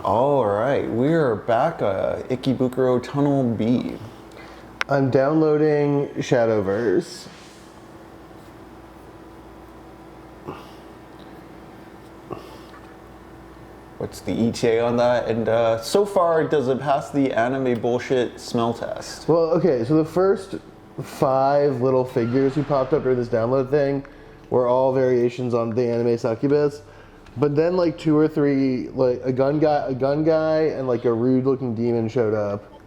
All right, we are back at Ikebukuro Tunnel B. I'm downloading Shadowverse. What's the ETA on that? And so far, does it pass the anime bullshit smell test? Well, okay, so the first 5 little figures who popped up during this download thing were all variations on the anime succubus. But then like 2 or 3, like a gun guy and like a rude looking demon showed up.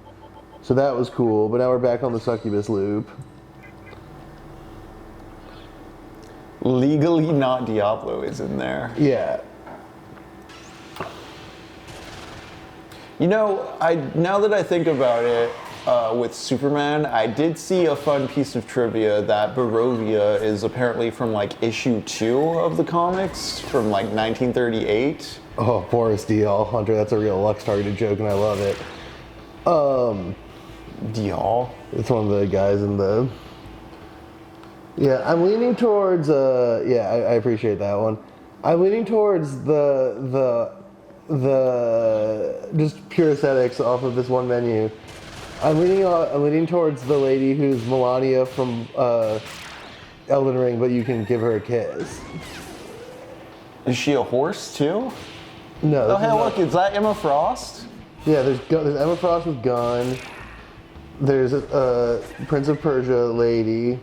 So that was cool, but now we're back on the succubus loop. Legally Not Diablo is in there. Yeah. You know, now that I think about it, with Superman, I did see a fun piece of trivia that Barovia is apparently from like issue 2 of the comics from like 1938. Oh, Boris Dial, Hunter, that's a real Lux targeted joke and I love it. Dial? It's one of the guys in the... Yeah, I'm leaning towards, I appreciate that one. I'm leaning towards the just pure aesthetics off of this one menu. I'm leaning towards the lady who's Melania from Elden Ring, but you can give her a kiss. Is she a horse too? No. Oh, hey, look, is that Emma Frost? Yeah, there's Emma Frost with gun. There's Prince of Persia lady.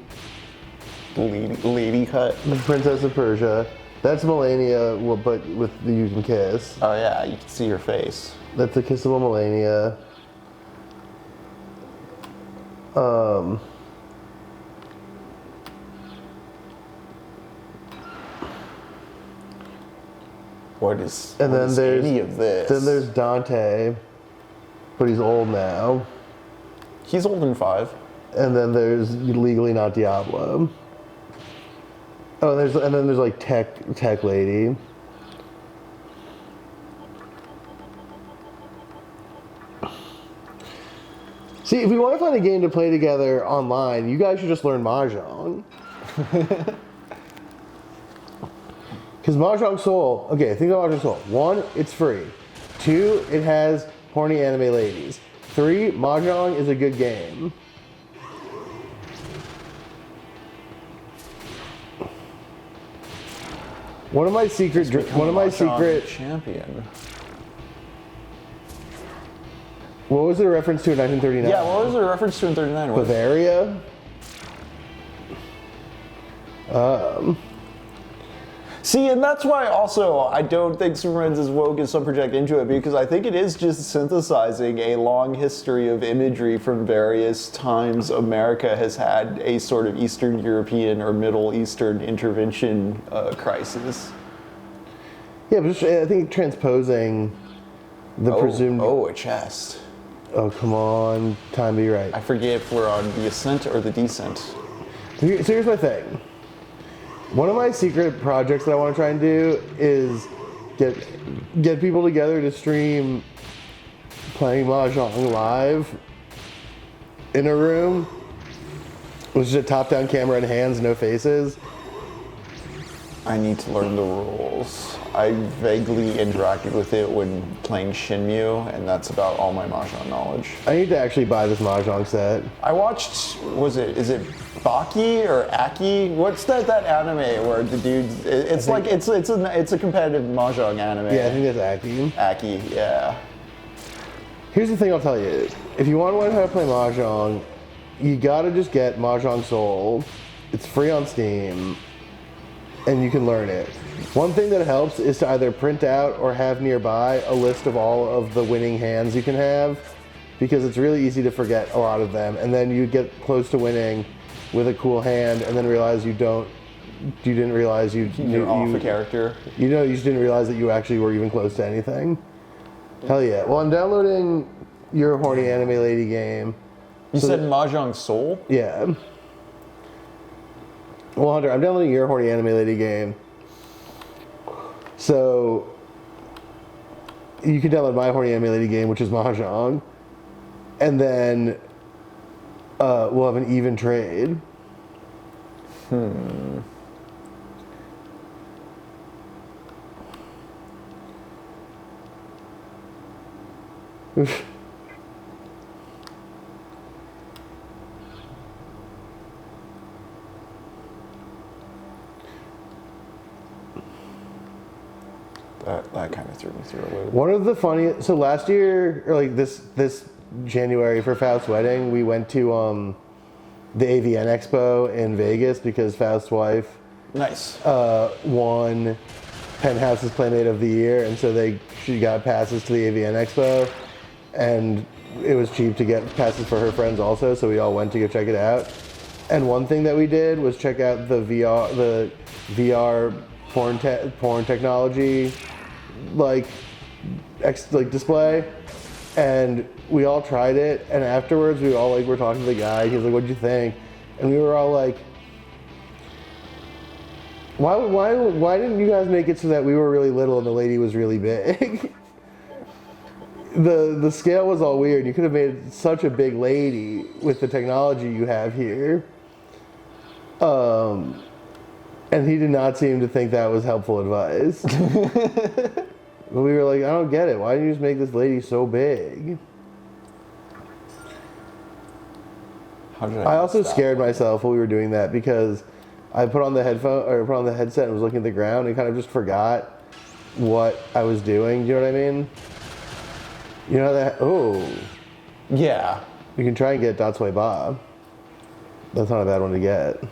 Lady cut. The Princess of Persia. That's Melania, but with the you can kiss. Oh yeah, you can see her face. That's a kissable Melania. What is Then this? there's Dante, but he's old now. He's old in 5. And then there's Legally Not Diablo. Oh, and then there's like tech lady. See, if we want to find a game to play together online, you guys should just learn Mahjong. Because Mahjong Soul, okay, think about Mahjong Soul. 1, it's free. 2, it has horny anime ladies. 3, Mahjong is a good game. One of my secret champion. What was the reference to in 1939? Yeah, what was the reference to in 39? Bavaria? See, and that's why also I don't think Superman's as woke as some project into it, because I think it is just synthesizing a long history of imagery from various times America has had a sort of Eastern European or Middle Eastern intervention crisis. Yeah, but I think transposing the presumed... Oh, a chest. Oh, come on. Time to be right. I forget if we're on the ascent or the descent. So here's my thing. One of my secret projects that I want to try and do is get people together to stream playing Mahjong live in a room with just a top-down camera and hands, no faces. I need to learn the rules. I vaguely interacted with it when playing Shinmu, and that's about all my Mahjong knowledge. I need to actually buy this Mahjong set. I watched, is it Baki or Aki? What's that anime where the dudes, it's a competitive Mahjong anime. Yeah, I think that's Aki. Aki, yeah. Here's the thing I'll tell you. If you want to learn how to play Mahjong, you gotta just get Mahjong Soul. It's free on Steam, and you can learn it. One thing that helps is to either print out or have nearby a list of all of the winning hands you can have, because it's really easy to forget a lot of them, and then you get close to winning with a cool hand and then realize you didn't realize you're off a character. You just didn't realize that you actually were even close to anything. Hell yeah. Well, I'm downloading your horny anime lady game. You said Mahjong Soul? Yeah. Well, Hunter, I'm downloading your horny anime lady game. So you can download my horny anime lady game, which is Mahjong. And then we'll have an even trade. That kind of threw me through a loop. One of the funniest. So last year, or like this January for Faust's wedding, we went to the AVN Expo in Vegas because Faust's wife Nice. won Penthouse's Playmate of the Year, and so she got passes to the AVN Expo, and it was cheap to get passes for her friends also, so we all went to go check it out. And one thing that we did was check out the VR porn technology display, and we all tried it, and afterwards we all were talking to the guy. He was like, "What'd you think?" And we were all like, why didn't you guys make it so that we were really little and the lady was really big? The scale was all weird. You could have made such a big lady with the technology you have here. And he did not seem to think that was helpful advice. But we were like, I don't get it. Why didn't you just make this lady so big? I also scared myself while we were doing that because I put on the headset and was looking at the ground and kind of just forgot what I was doing. You know what I mean? You know that? Oh. Yeah. You can try and get Dots Way Bob. That's not a bad one to get.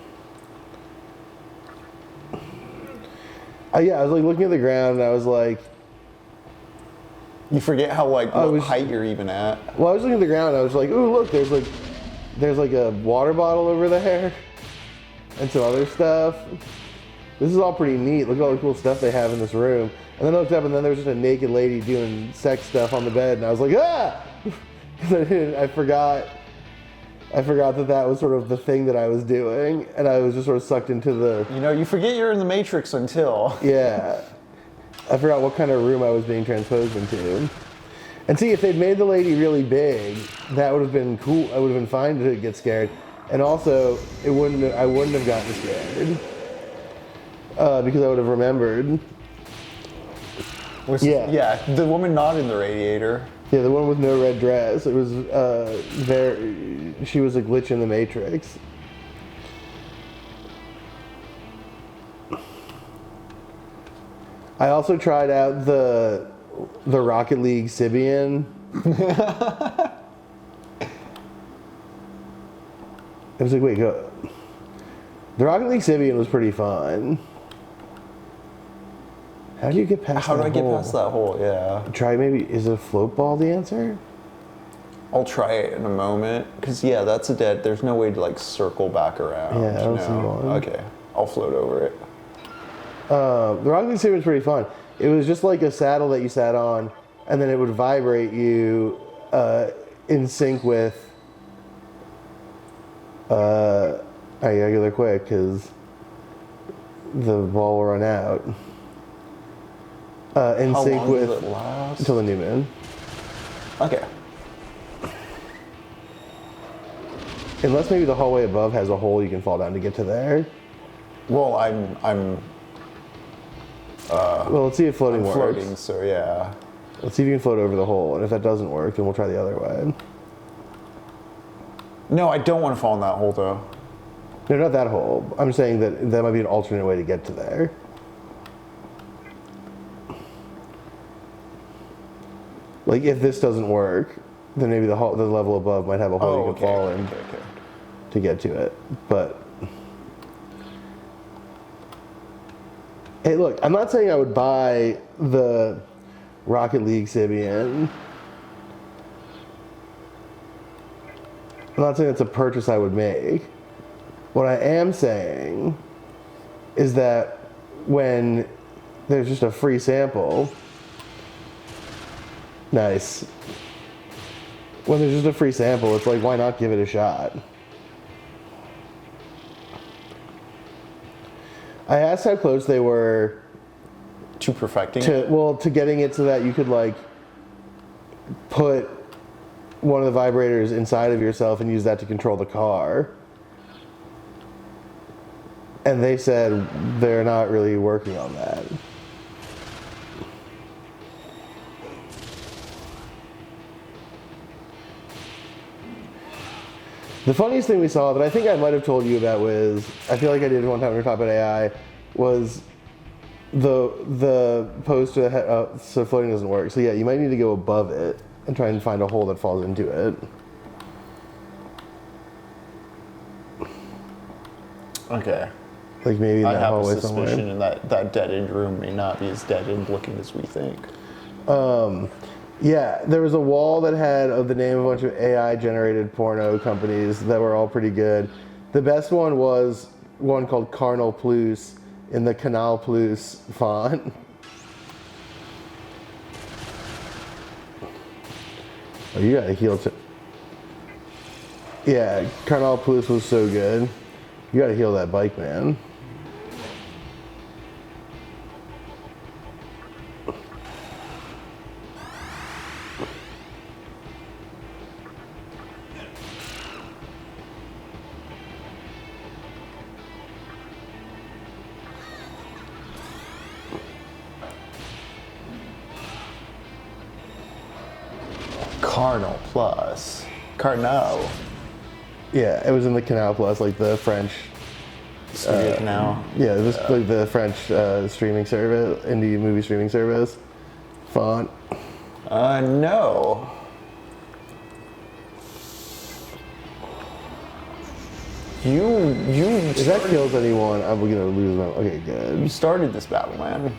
Yeah, I was looking at the ground and I was like... You forget how what height you're even at. Well, I was looking at the ground and I was like, ooh, look, there's a water bottle over there and some other stuff. This is all pretty neat. Look at all the cool stuff they have in this room. And then I looked up and then there was just a naked lady doing sex stuff on the bed and I was like, ah! Because I forgot that was sort of the thing that I was doing, and I was just sort of sucked into the... You forget you're in the Matrix until... Yeah. I forgot what kind of room I was being transposed into. And see, if they'd made the lady really big, that would have been cool. I would have been fine to get scared. And also, I wouldn't have gotten scared. Because I would have remembered. Yeah, the woman not in the radiator. Yeah, the one with no red dress. It was she was a glitch in the Matrix. I also tried out the Rocket League Sibian. I was like, wait, go. The Rocket League Sibian was pretty fun. How do you get past that hole? How do I get past that hole? Yeah. Try maybe, is a float ball the answer? I'll try it in a moment. Because, yeah, that's there's no way to, circle back around. Yeah, I don't see one. Okay, I'll float over it. The Rocket League Sibian was pretty fun. It was just like a saddle that you sat on, and then it would vibrate you in sync with... I gotta get there quick, because the ball will run out. In How sync long with does it last? until the new moon. Okay. Unless maybe the hallway above has a hole you can fall down to get to there. Well, I'm well, let's see if floating works. floating, so yeah. Let's see if you can float over the hole, and if that doesn't work, then we'll try the other way. No, I don't want to fall in that hole though. No, not that hole. I'm saying that might be an alternate way to get to there. Like, if this doesn't work, then maybe the level above might have a hole you can fall in to get to it. But, hey, look, I'm not saying I would buy the Rocket League Sibian. I'm not saying it's a purchase I would make. What I am saying is that when there's just a free sample... Nice. When there's just a free sample, it's like, why not give it a shot? I asked how close they were to perfecting to getting it so that you could put one of the vibrators inside of yourself and use that to control the car. And they said they're not really working on that. The funniest thing we saw that I think I might have told you about was, I feel like I did one time when we were talking about AI, was the poster that so floating doesn't work. So yeah, you might need to go above it and try and find a hole that falls into it. Okay. Like maybe in I that have a hallway suspicion somewhere. in that dead-end room may not be as dead-end looking as we think. Yeah, there was a wall that had the name of a bunch of AI-generated porno companies that were all pretty good. The best one was one called Carnal Plus in the Canal Plus font. Oh, you gotta heal too. Yeah, Carnal Plus was so good. You gotta heal that bike, man. Carnal Plus. Carnot. Yeah, it was in the Canal Plus, like the French. Now. Yeah, it was like the French streaming service, indie movie streaming service font. No. If that kills anyone, I'm gonna lose my. Okay, You good. started this battle, man.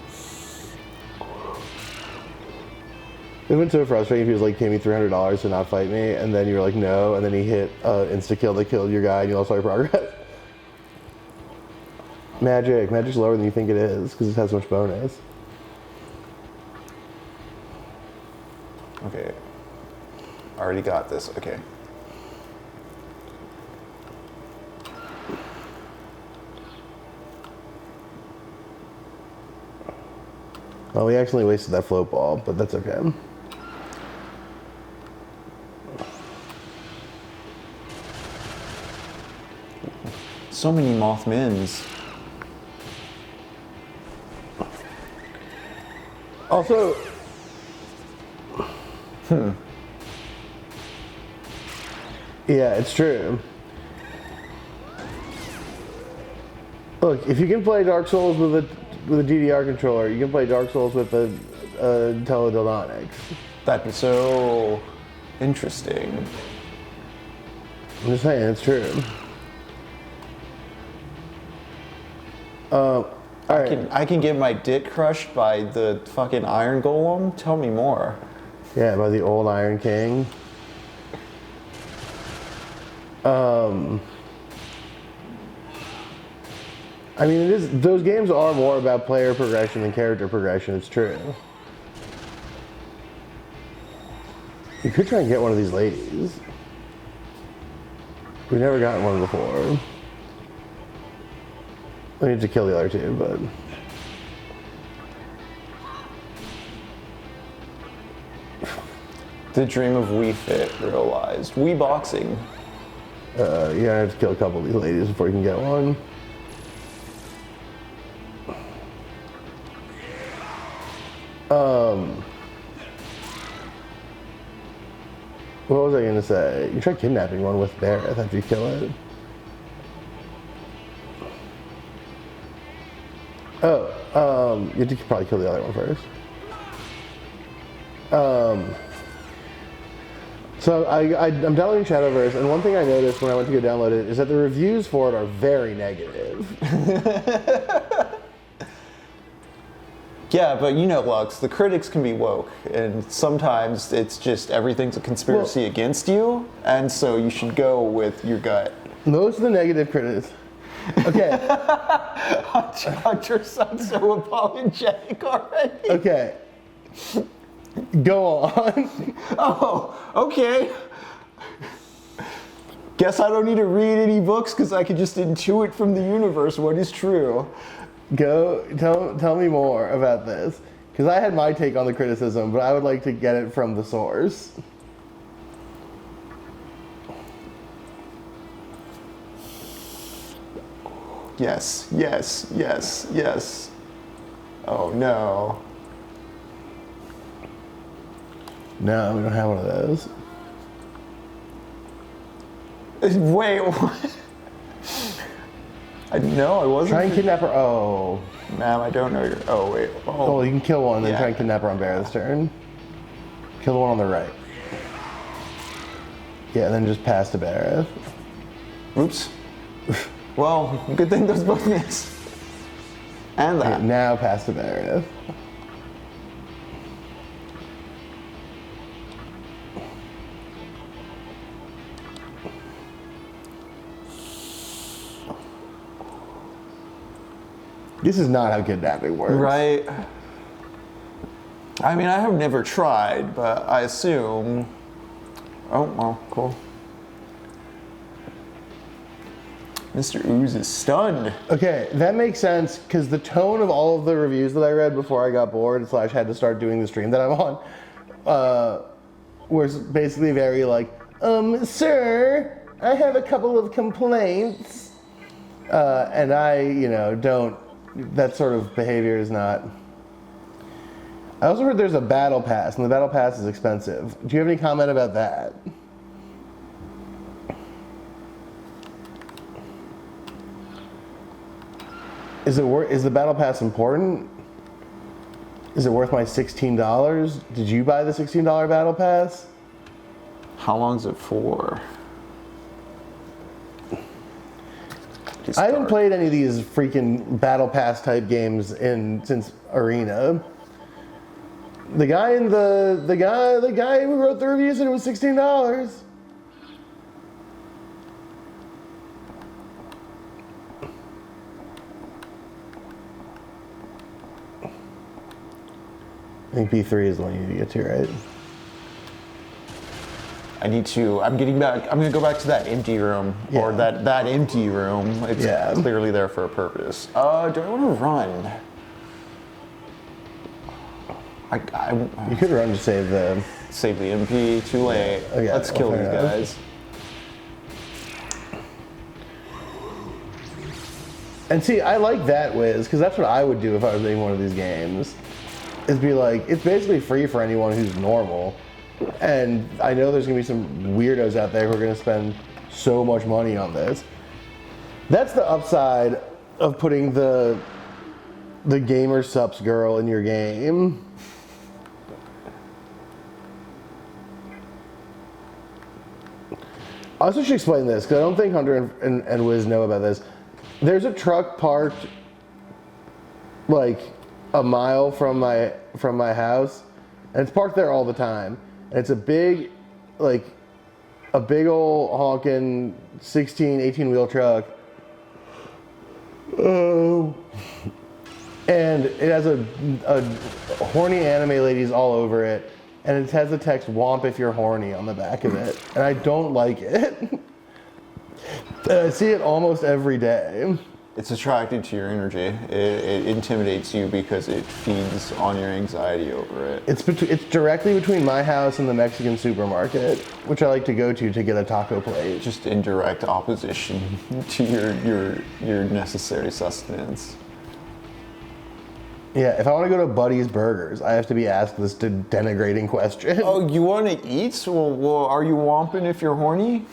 It would been so frustrating if he was like, "Pay me $300 to not fight me," and then you were like, "No," and then he hit insta kill that killed your guy, and you lost all your progress. Magic's lower than you think it is because it has so much bonus. Okay. Already got this. Okay. Well, we accidentally wasted that float ball, but that's okay. So many Mothmins. Also, yeah, it's true. Look, if you can play Dark Souls with a DDR controller, you can play Dark Souls with a Teledildonics. That'd be so interesting. I'm just saying, it's true. All right. I can get my dick crushed by the fucking Iron Golem? Tell me more. Yeah, by the old Iron King. I mean, those games are more about player progression than character progression, it's true. You could try and get one of these ladies. We've never gotten one before. We need to kill the other two, but... The dream of Wii Fit realized. Wii Boxing. You're gonna have to kill a couple of these ladies before you can get one. What was I gonna say? You try kidnapping one with Barrett after you kill it. You have to probably kill the other one first. So I'm downloading Shadowverse, and one thing I noticed when I went to go download it is that the reviews for it are very negative. Yeah, but you know, Lux, the critics can be woke, and sometimes it's just everything's a conspiracy against you, and so you should go with your gut. Most of the negative critics. Okay. Hunter sounds so apologetic already. Okay. Go on. Oh, okay. Guess I don't need to read any books because I can just intuit from the universe what is true. Go, tell me more about this. Because I had my take on the criticism, but I would like to get it from the source. Yes, yes, yes, yes. Oh no. No, we don't have one of those. Wait, what? No, I wasn't. Try and kidnap her. Oh. Ma'am, I don't know your. Oh, wait. Oh, you can kill one and then Yeah. try and kidnap her on Barrett's turn. Kill the one on the right. Yeah, and then just pass to Barrett. Oops. Well, good thing those both miss. And that. Okay, now pass to Barrett. This is not how kidnapping works. Right. I mean, I have never tried, but I assume. Oh, well, cool. Mr. Ooze is stunned. Okay, that makes sense because the tone of all of the reviews that I read before I got bored / had to start doing the stream that I'm on was basically very like, sir, I have a couple of complaints. And I, don't, that sort of behavior is not. I also heard there's a battle pass, and the battle pass is expensive. Do you have any comment about that? Is the battle pass important? Is it worth my $16? Did you buy the $16 battle pass? How long's it for? I haven't played any of these freaking battle pass type games since Arena. The guy who wrote the review said it was $16. I think P3 is the one you need to get to, right? I'm getting back. I'm gonna go back to that empty room, or that empty room. It's clearly there for a purpose. Do I want to run? You could run to save the MP. Too late. Yeah. Okay, Let's kill these enough. guys. And see, I like that whiz, because that's what I would do if I was making one of these games. Is be like, it's basically free for anyone who's normal. And I know there's going to be some weirdos out there who are going to spend so much money on this. That's the upside of putting the gamer sups girl in your game. I also should explain this, because I don't think Hunter and Wiz know about this. There's a truck parked like a mile from my house, and it's parked there all the time. And it's a big old honking 16, 18 wheel truck. Oh. And it has a horny anime ladies all over it, and it has the text "Womp if you're horny" on the back of it, and I don't like it. And I see it almost every day. It's attracted to your energy. It intimidates you because it feeds on your anxiety over it. It's directly between my house and the Mexican supermarket, which I like to go to get a taco plate. Just in direct opposition to your necessary sustenance. Yeah, if I want to go to Buddy's Burgers, I have to be asked this denigrating question. Oh, you want to eat? Well, are you womping if you're horny?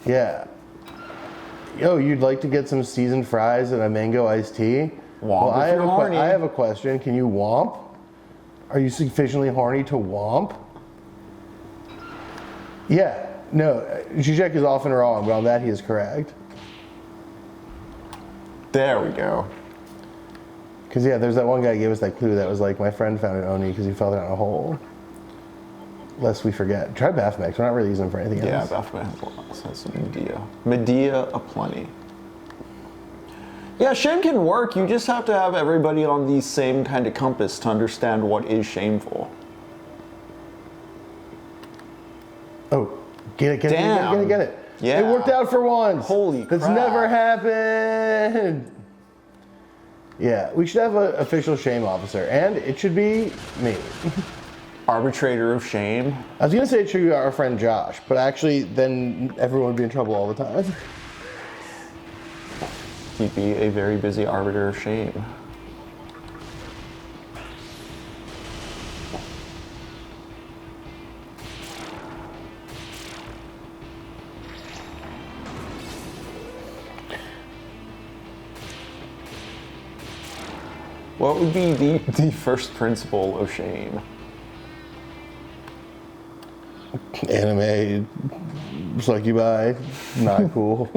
Yeah. Yo, you'd like to get some seasoned fries and a mango iced tea? Womp if you're horny. I have a question. Can you womp? Are you sufficiently horny to womp? Yeah. No, Zizek is often wrong, but on that he is correct. There we go. Because, yeah, there's that one guy who gave us that clue that was like, my friend found an Oni because he fell down a hole. Lest we forget. Try Baphomet. We're not really using them for anything else. Yeah, Baphomet has some Medea. Medea aplenty. Yeah, shame can work. You just have to have everybody on the same kind of compass to understand what is shameful. Oh, get it. Damn. Get it. Yeah. It worked out for once. Holy crap. That's never happened. Yeah, we should have an official shame officer, and it should be me. Arbitrator of shame. I was going to say it should be our friend Josh, but actually then everyone would be in trouble all the time. He'd be a very busy arbiter of shame. What would be the first principle of shame? Anime, suck you by, not cool.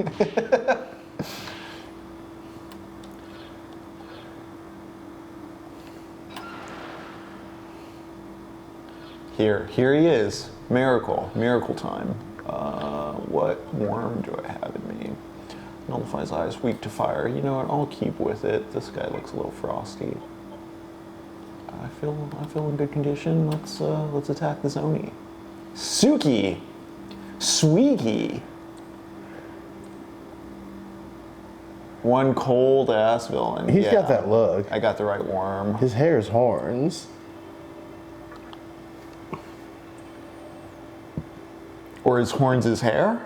Here he is. Miracle time. What worm do I have in me? Nullifies eyes, weak to fire. You know what? I'll keep with it. This guy looks a little frosty. I feel in good condition. Let's attack this Oni. Suki, Sweeky. One cold ass villain. He's got that look. I got the right worm. His hair is horns. Or is horns his hair?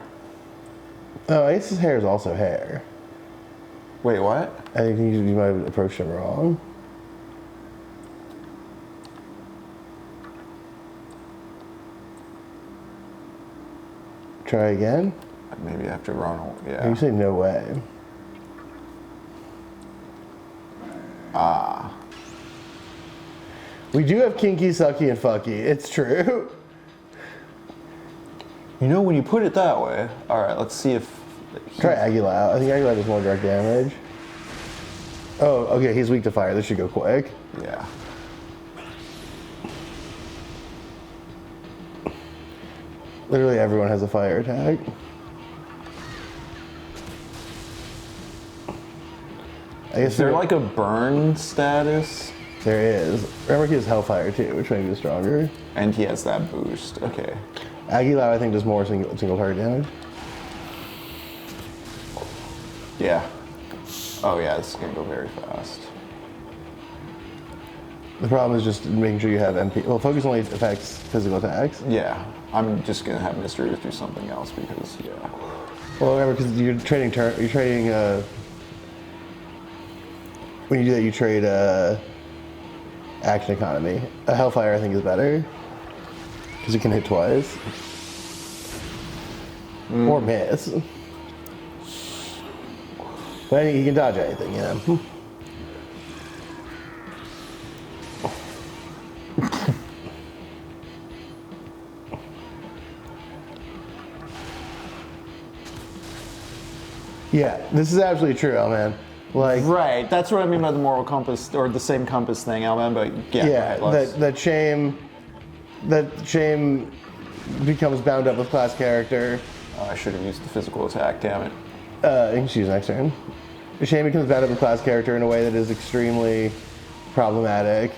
Oh, I guess his hair is also hair. Wait, what? I think you might have approached him wrong. Try again? Maybe after Ronald, yeah. You say no way. Ah. We do have kinky, sucky, and fucky. It's true. You know, when you put it that way, all right, let's see if... Try Aguilar. I think Aguilar does more direct damage. Oh, okay, he's weak to fire. This should go quick. Yeah. Literally everyone has a fire attack. I guess Is there like a burn status? There is. Remember he has Hellfire too, which makes it stronger. And he has that boost, okay. Aguilar, I think, does more single target damage. Yeah. Oh yeah, this is gonna go very fast. The problem is just making sure you have MP. Well, focus only affects physical attacks. Yeah, I'm just gonna have Mr. Earth do something else because, yeah. Well, remember, because you're trading when you do that, you trade action economy. A Hellfire, I think, is better because it can hit twice or miss. But he can dodge anything, you know. Yeah, this is absolutely true, man. Like, right, that's what I mean by the moral compass, or the same compass thing, Alman, but yeah. Right, that shame becomes bound up with class character. I should have used the physical attack, damn it. You can choose next turn. Shame becomes bound up with class character in a way that is extremely problematic.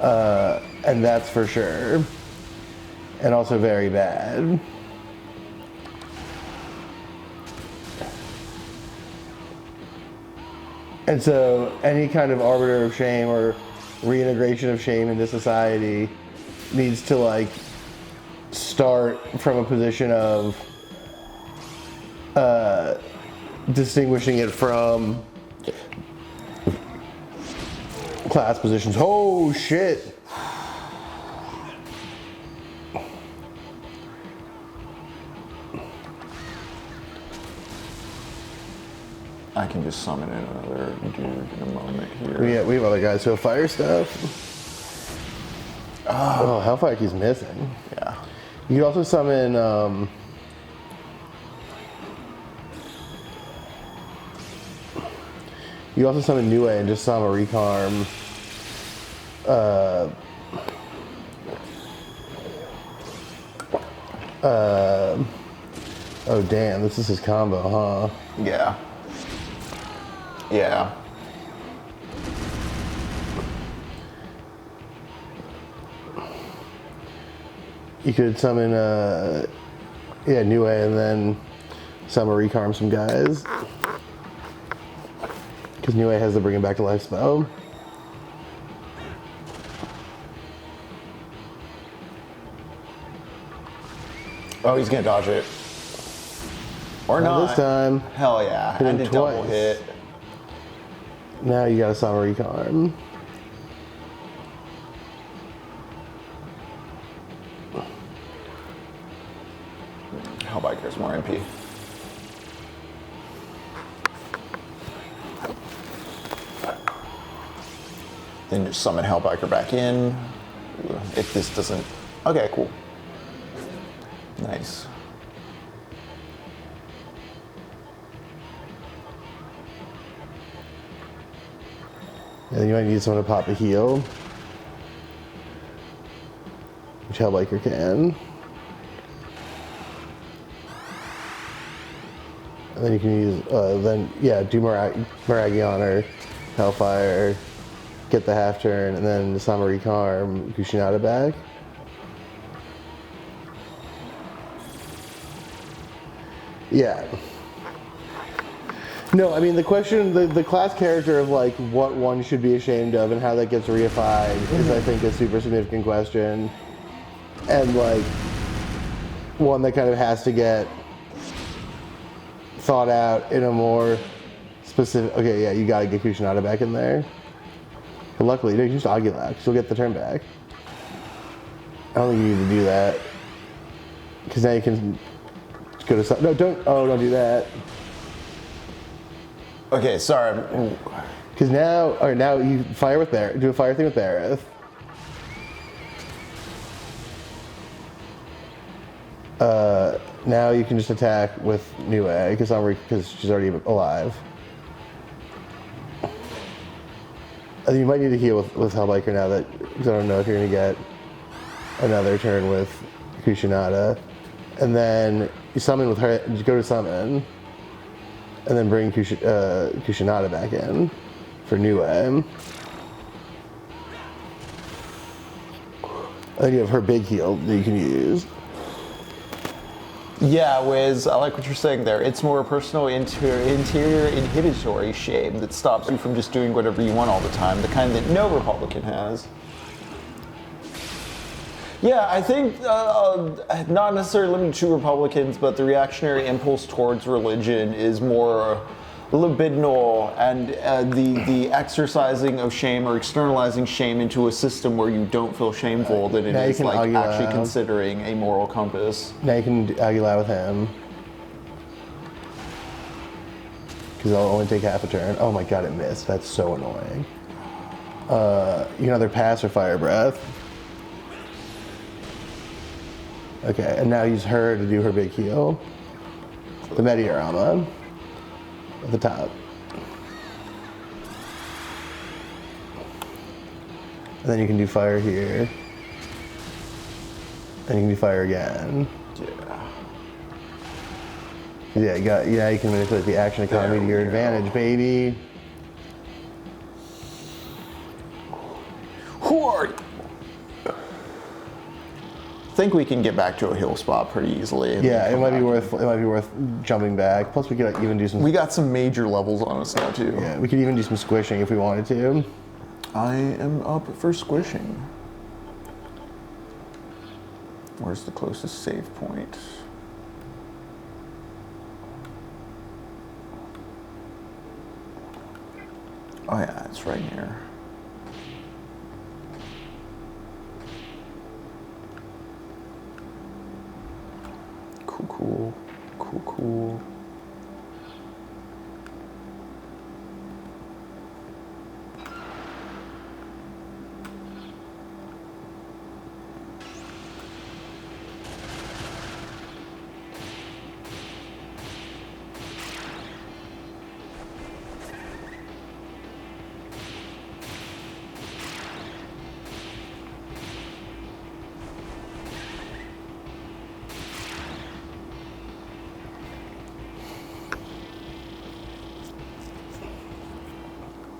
And that's for sure. And also very bad. And so any kind of arbiter of shame or reintegration of shame into society needs to like start from a position of distinguishing it from class positions. Oh shit. I can just summon in another dude in a moment here. We have other guys who have fire stuff. Oh, Hellfire keeps missing. Yeah. You can also summon Nue and just summon a Recarm. Oh damn, this is his combo, huh? Yeah. Yeah. You could summon Nue and then summon Recarm some guys. Because Nue has the bring him back to life spell. Oh, he's gonna dodge it. Or not. This time. Hell yeah. Hit him And a double twice. hit. Now you gotta summon Recarm. Hellbiker's more MP. Then just summon Hellbiker back in. If this doesn't... Okay, cool. Nice. And then you might need someone to pop a heal. Which Hellbiker can. And then you can use, do Maragion or Hellfire, get the half turn, and then Summary Charm Kushinada back. Yeah. No, I mean the question, the class character of like what one should be ashamed of and how that gets reified is I think a super significant question. And like one that kind of has to get thought out in a more specific, okay, yeah, you gotta get Kushinada back in there. But luckily, you can just Agulax, you'll get the turn back. I don't think you need to do that. Because now you can go to, no, don't do that. Okay, sorry. Because now you fire with do a fire thing with Bareth. Now you can just attack with Nue because she's already alive. I think you might need to heal with Hellbiker now because I don't know if you're going to get another turn with Kushinada. And then you summon with her, you go to summon, and then bring Kushinada back in for Nue. And then you have her big heal that you can use. Yeah, Wiz, I like what you're saying there. It's more a personal interior inhibitory shame that stops you from just doing whatever you want all the time, the kind that no Republican has. Yeah, I think not necessarily limited to Republicans, but the reactionary impulse towards religion is more libidinal, and the exercising of shame or externalizing shame into a system where you don't feel shameful than it is like actually considering a moral compass. Now you can Aguilar with him. Because I'll only take half a turn. Oh my god, it missed. That's so annoying. You can either pass or fire breath. Okay, and now use her to do her big heal. The Mediorama at the top. And then you can do fire here. And you can do fire again. Yeah, you can manipulate the action economy to your advantage, baby. Who are you? I think we can get back to a hill spot pretty easily. Yeah, it might be worth jumping back. Plus, we could even do some. We got some major levels on us now too. Yeah, we could even do some squishing if we wanted to. I am up for squishing. Where's the closest save point? Oh yeah, it's right here. Cool.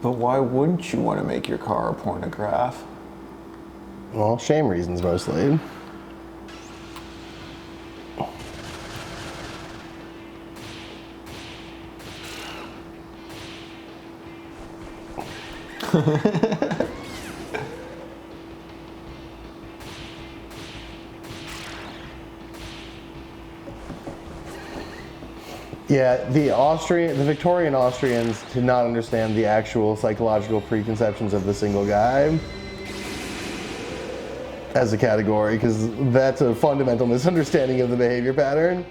But why wouldn't you want to make your car a pornograph? Well, shame reasons mostly. Yeah, the Victorian Austrians did not understand the actual psychological preconceptions of the single guy as a category, because that's a fundamental misunderstanding of the behavior pattern.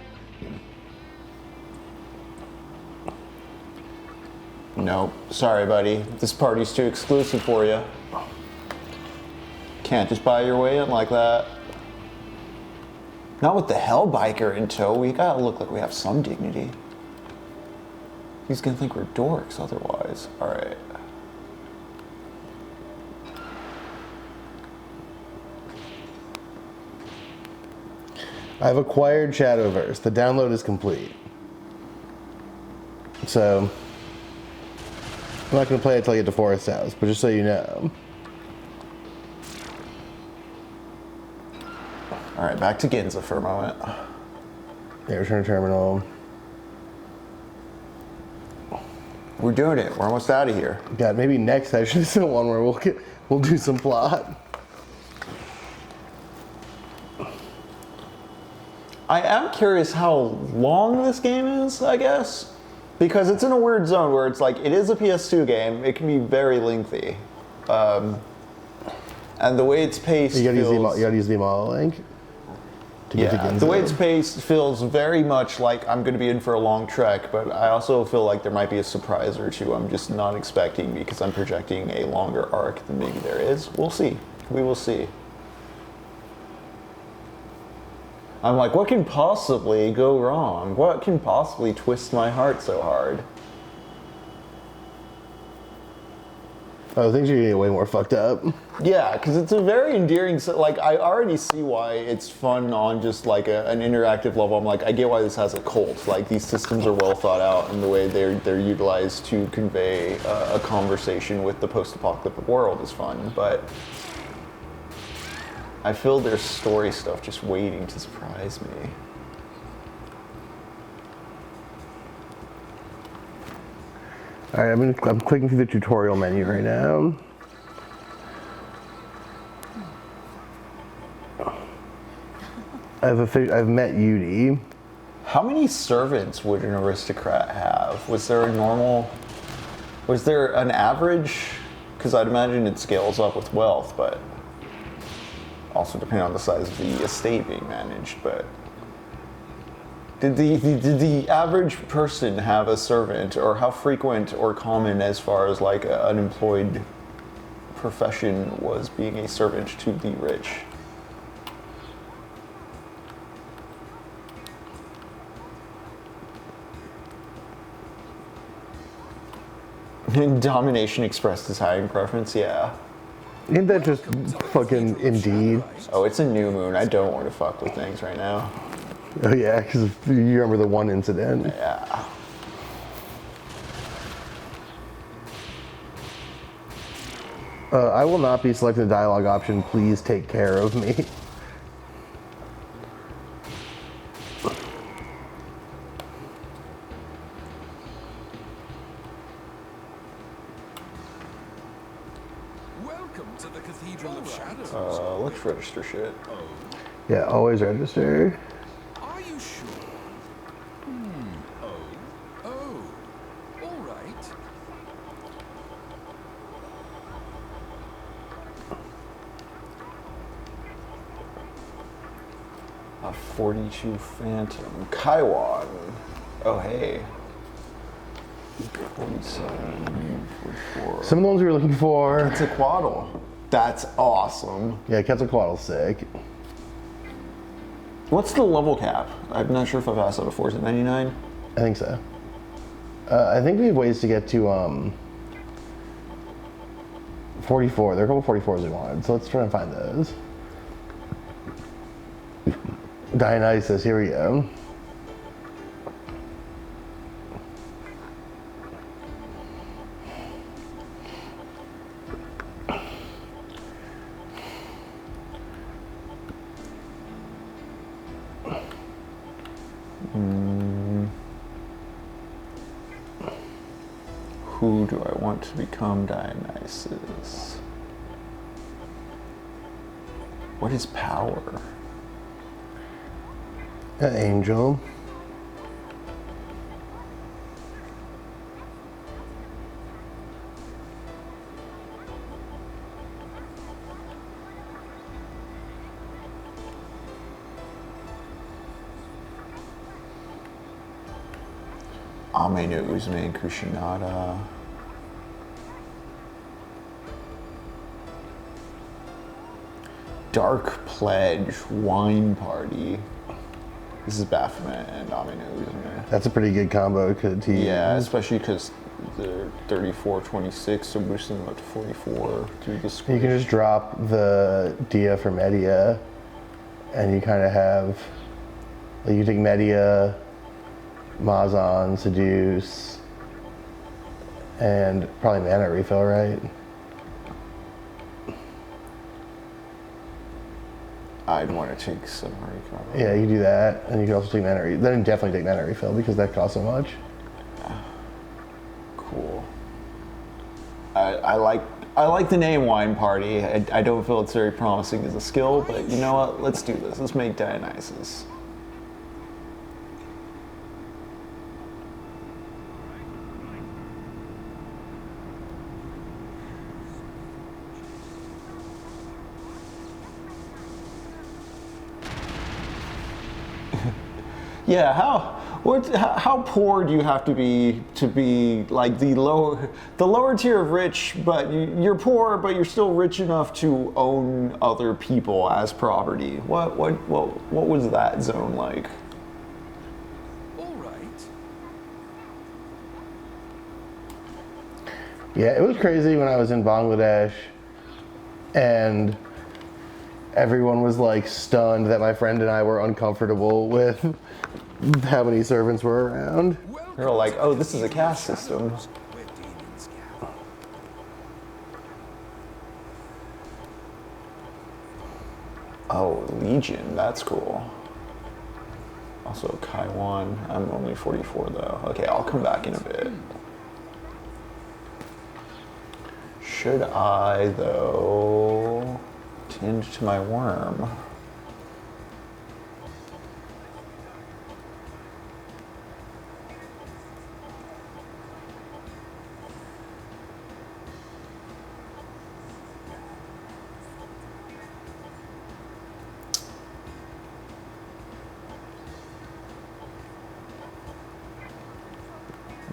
No, nope. Sorry, buddy. This party's too exclusive for you. Can't just buy your way in like that. Not with the Hellbiker in tow. We gotta look like we have some dignity. He's gonna think we're dorks otherwise. Alright. I've acquired Shadowverse. The download is complete. So, I'm not going to play it until I get to Forest House, but just so you know. Alright, back to Ginza for a moment. Yeah, return to terminal. We're doing it. We're almost out of here. God, maybe next session is the one where we'll do some plot. I am curious how long this game is, I guess. Because it's in a weird zone where it's like, it is a PS2 game. It can be very lengthy. And the way it's paced You gotta feels... use the model link to get to Ginza. The way it's paced feels very much like I'm going to be in for a long trek, but I also feel like there might be a surprise or two I'm just not expecting because I'm projecting a longer arc than maybe there is. We'll see. We will see. I'm like, what can possibly go wrong? What can possibly twist my heart so hard? Oh, things are gonna get way more fucked up. Yeah, because it's a very endearing, like, I already see why it's fun on just like an interactive level. I'm like, I get why this has a cult. Like, these systems are well thought out and the way they're utilized to convey a conversation with the post-apocalyptic world is fun, but I feel there's story stuff just waiting to surprise me. Alright, I'm clicking through the tutorial menu right now. I've met Yudi. How many servants would an aristocrat have? Was there an average? Because I'd imagine it scales up with wealth, but also depending on the size of the estate being managed, but did the average person have a servant, or how frequent or common as far as like an employed profession was being a servant to the rich? Domination expressed as hiring preference, yeah. Ain't that just fucking Indeed? Oh, it's a new moon. I don't want to fuck with things right now. Oh yeah, because you remember the one incident. Yeah. I will not be selecting the dialogue option. Please take care of me. Welcome to the Cathedral of Shadows. Let's register shit. Yeah, always register. Are you sure? All right. 42 Phantom. Kaiwan. Oh, hey. 47, 44. Some of the ones we were looking for. Quetzalcoatl. That's awesome. Yeah, Quetzalcoatl's sick. What's the level cap? I'm not sure if I've asked that before. Is it 99? I think so. I think we have ways to get to 44. There are a couple 44s we wanted, so let's try and find those. Dionysus, here we go. Who do I want to become Dionysus? What is power? An angel. Ame no Uzume and Kushinada. Dark Pledge Wine Party. This is Baphomet and Aminu, isn't it? That's a pretty good combo to use. Yeah, especially because they're 34, 26, so boosting them up to 44 through the screen. You can just drop the Dia for Media, and you kind of have, like, you take Media, Mazan, Seduce, and probably mana refill, right? I'd want to take Samurai Combo. Yeah, you can do that, and you can also take mana refill. Then definitely take mana refill because that costs so much. Cool. I like the name Wine Party. I don't feel it's very promising as a skill, but you know what? Let's do this. Let's make Dionysus. Yeah, how poor do you have to be like the lower tier of rich, but you're poor, but you're still rich enough to own other people as property? What was that zone like? All right. Yeah, it was crazy when I was in Bangladesh, and everyone was like stunned that my friend and I were uncomfortable with how many servants were around. They're all like, oh, this is a caste system. Where demons gather. Oh, Legion, that's cool. Also Kaiwan, I'm only 44 though. Okay, I'll come back in a bit. Should I, though, tend to my worm?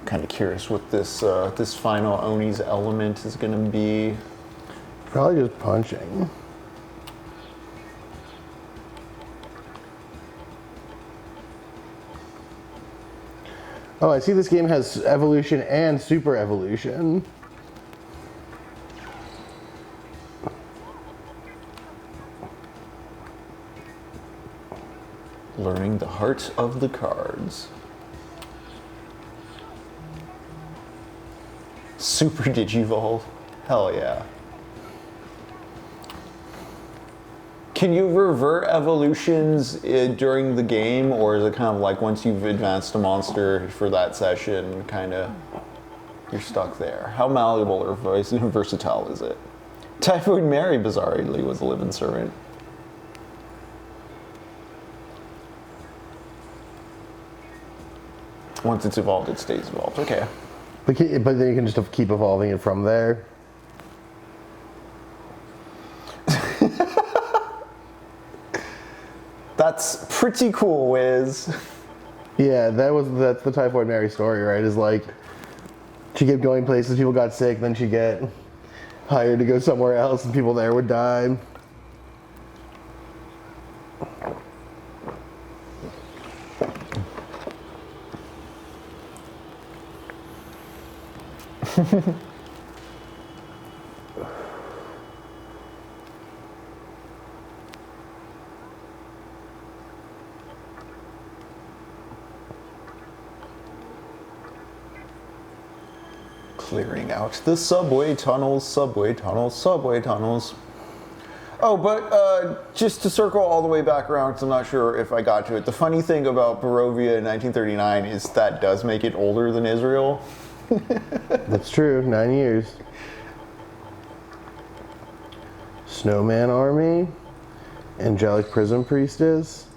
Kind of curious what this this final Oni's element is going to be. Probably just punching. Oh, I see this game has evolution and super evolution. Learning the heart of the cards. Super Digivolve. Hell yeah. Can you revert evolutions during the game, or is it kind of like once you've advanced a monster for that session, kind of you're stuck there? How malleable or versatile is it? Typhoid Mary, bizarrely, was a living servant. Once it's evolved, it stays evolved. Okay. But then you can just keep evolving it from there. That's pretty cool, Wiz. Yeah, that's the Typhoid Mary story, right? Is like she kept going places, people got sick, then she'd get hired to go somewhere else, and people there would die. Clearing out the subway tunnels, subway tunnels, subway tunnels. Oh, but just to circle all the way back around, because I'm not sure if I got to it. The funny thing about Barovia in 1939 is that does make it older than Israel. That's true, 9 years. Snowman Army, Angelic Prism Priestess,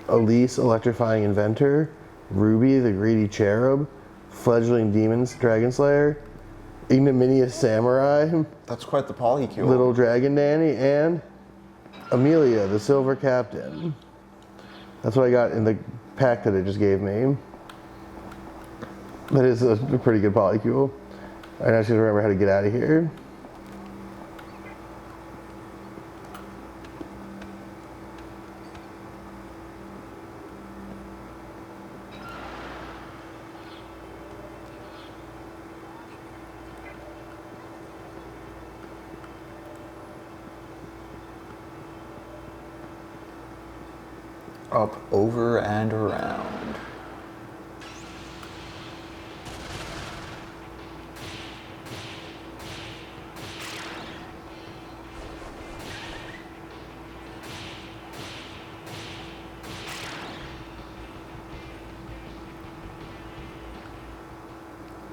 Elise Electrifying Inventor, Ruby the Greedy Cherub, Fledgling Demons Dragon Slayer, Ignominious Samurai, That's quite the polycule. Little Dragon Nanny, and Amelia the Silver Captain. That's what I got in the pack that it just gave me. That is a pretty good polycule. I now just remember how to get out of here. Up, over, and around.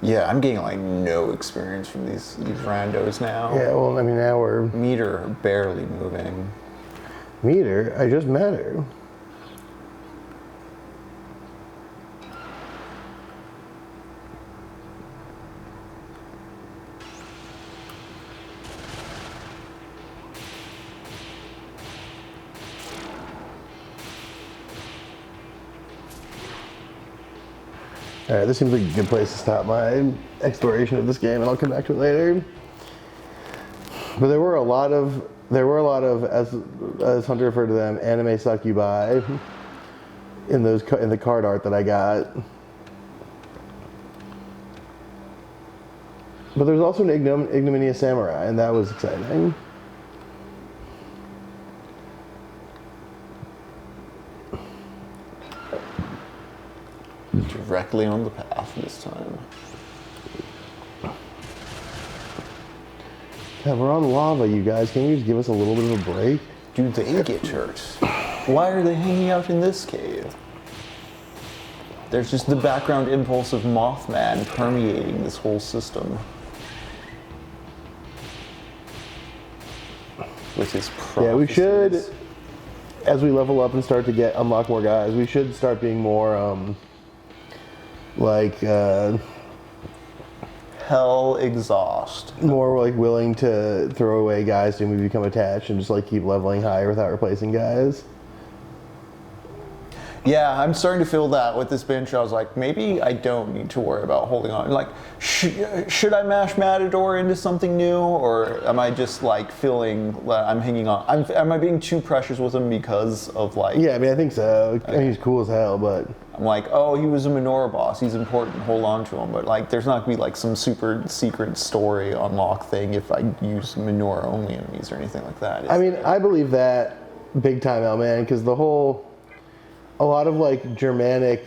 Yeah, I'm getting like no experience from these randos now. Yeah, well, I mean, now we're... Meter barely moving. Meter? I just met her. Alright, this seems like a good place to stop my exploration of this game, and I'll come back to it later. But there were a lot of, as Hunter referred to them, anime succubi in the card art that I got. But there's also an ignominious samurai, and that was exciting. Directly on the path this time. Yeah, we're on lava, you guys. Can you just give us a little bit of a break? Do they get hurt? Why are they hanging out in this cave? There's just the background impulse of Mothman permeating this whole system. With his prophecies. Yeah, we should, as we level up and start to unlock more guys, we should start being more, hell exhaust. more like willing to throw away guys to we become attached and just like keep leveling higher without replacing guys. Yeah, I'm starting to feel that with this bench. I was like, maybe I don't need to worry about holding on. Like, should I mash Matador into something new, or am I just like feeling that I'm hanging on? Am I being too precious with him because of like? Yeah, I mean, I think so. I mean, he's cool as hell, but I'm like, oh, he was a menorah boss. He's important. Hold on to him. But like, there's not gonna be like some super secret story unlock thing if I use menorah only enemies or anything like that. I mean, I believe that big time, El Man, because a lot of like Germanic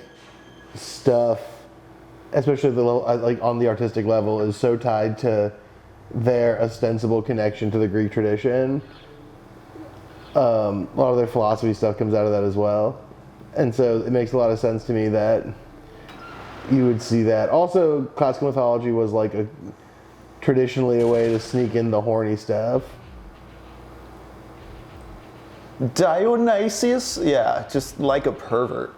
stuff, especially like on the artistic level, is so tied to their ostensible connection to the Greek tradition. A lot of their philosophy stuff comes out of that as well, and so it makes a lot of sense to me that you would see that. Also, classical mythology was like traditionally a way to sneak in the horny stuff. Dionysius? Yeah, just like a pervert.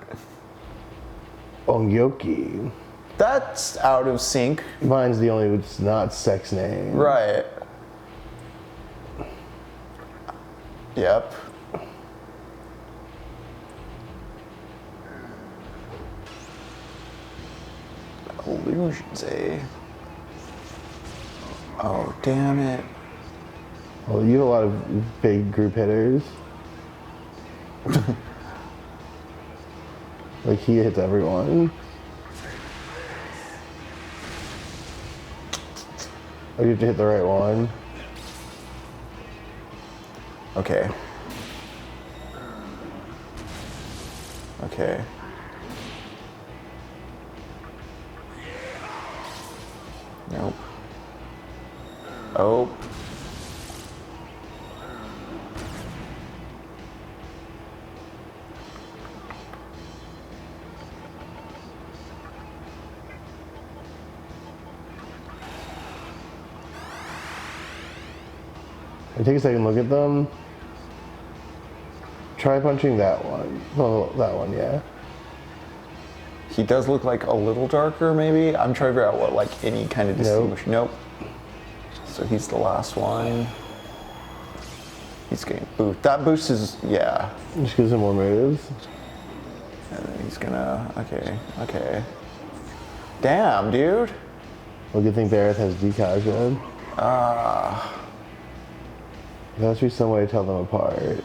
Ongyoki. That's out of sync. Mine's the only not sex name. Right. Yep. Illusions, eh? Oh, damn it. Well, you have a lot of big group hitters. Like, he hits everyone. Oh, you have to hit the right one. Okay. Okay. Nope. Oh. Take a second look at them. Try punching that one. Oh, that one, yeah. He does look like a little darker, maybe. I'm trying to figure out what, like, any kind of distinguish. Nope. So he's the last one. He's getting boost. That boost is, yeah. Just gives him more moves. And then he's gonna, okay. Damn, dude. Well, good thing Barrett has decog then. There has to be some way to tell them apart.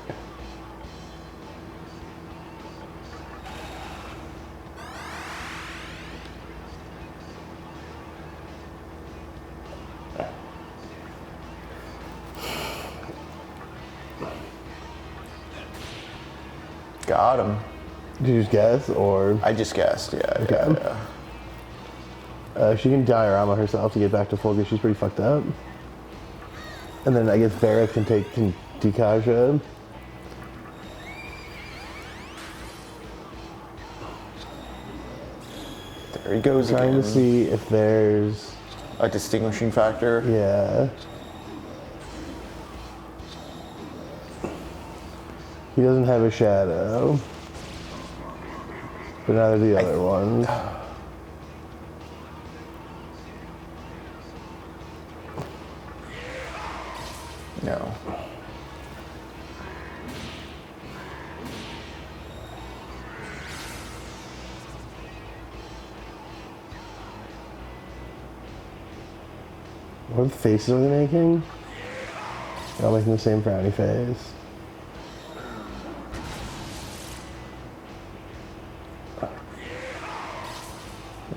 Got him. Did you just guess, or I just guessed, yeah. Okay. She can diorama herself to get back to full because she's pretty fucked up. And then I guess Vareth can Dekaja. There he goes Trying again. to see if there's A distinguishing factor. yeah. He doesn't have a shadow, but neither do the other ones. No. What faces are they making? They're all making the same frowny face.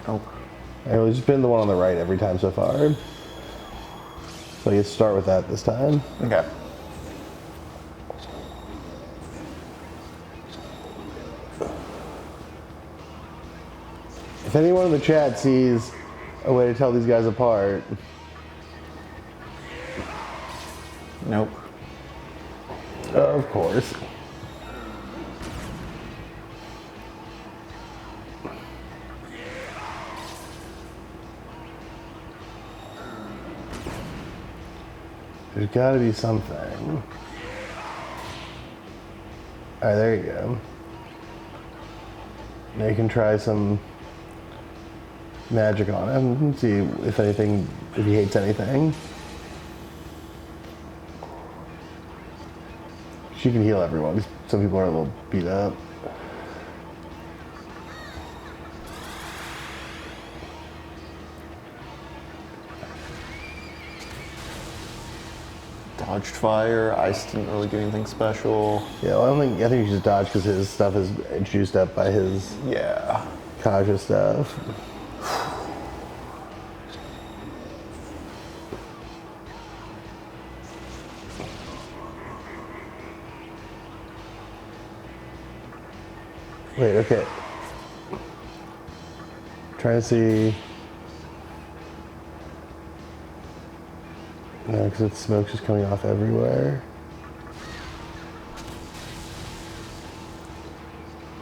Nope. I've just been the one on the right every time so far. So I get to start with that this time. Okay. If anyone in the chat sees a way to tell these guys apart, Nope. of course. There's got to be something. All right, there you go. Now you can try some magic on him and see if anything, if he hates anything. She can heal everyone. Some people are a little beat up. Dodged fire. Ice didn't really do anything special. Yeah, well, I think he should dodge because his stuff is juiced up by his Yeah. Kaja stuff. Wait, okay. Trying to see. No, because it's smoke's just coming off everywhere.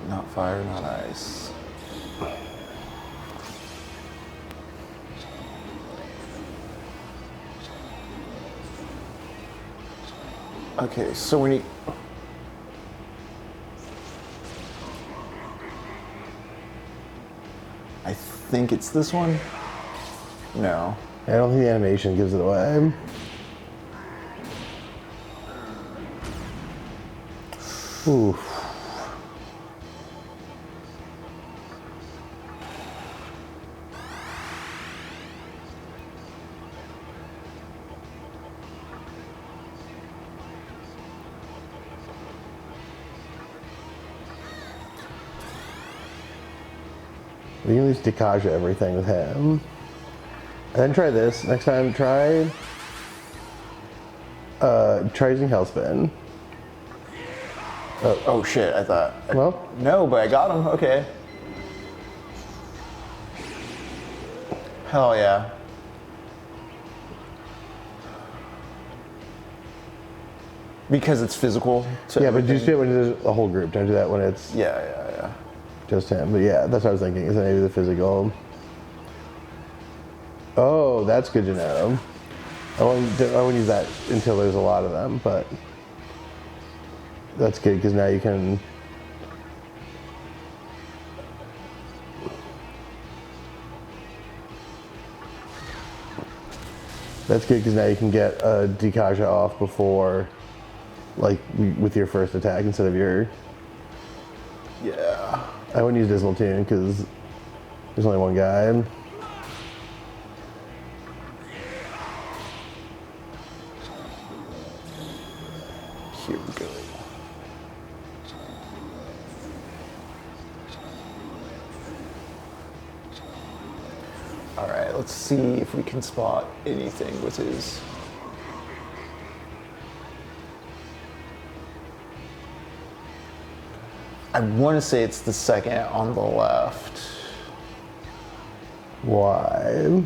Not fire, not ice. Okay, so we need. I think it's this one. No. I don't think the animation gives it away. Oof. We can at least Dekaja everything with him. And then try this. Next time, try using Hellspin. Oh shit, I thought. Well, No, but I got him. Okay. Hell yeah. Because it's physical. To yeah, but just everything. do it when there's a whole group. Don't do that when it's Yeah. just him. But yeah, that's what I was thinking. Is that maybe the physical? Oh, that's good to know. I wouldn't use that until there's a lot of them, but that's good because now you can. That's good because now you can get a Dekaja off before, like, with your first attack instead of your. Yeah. I wouldn't use Dismal Tune because there's only one guy. Here we go. All right, let's see if we can spot anything with his. I want to say it's the second on the left. Why?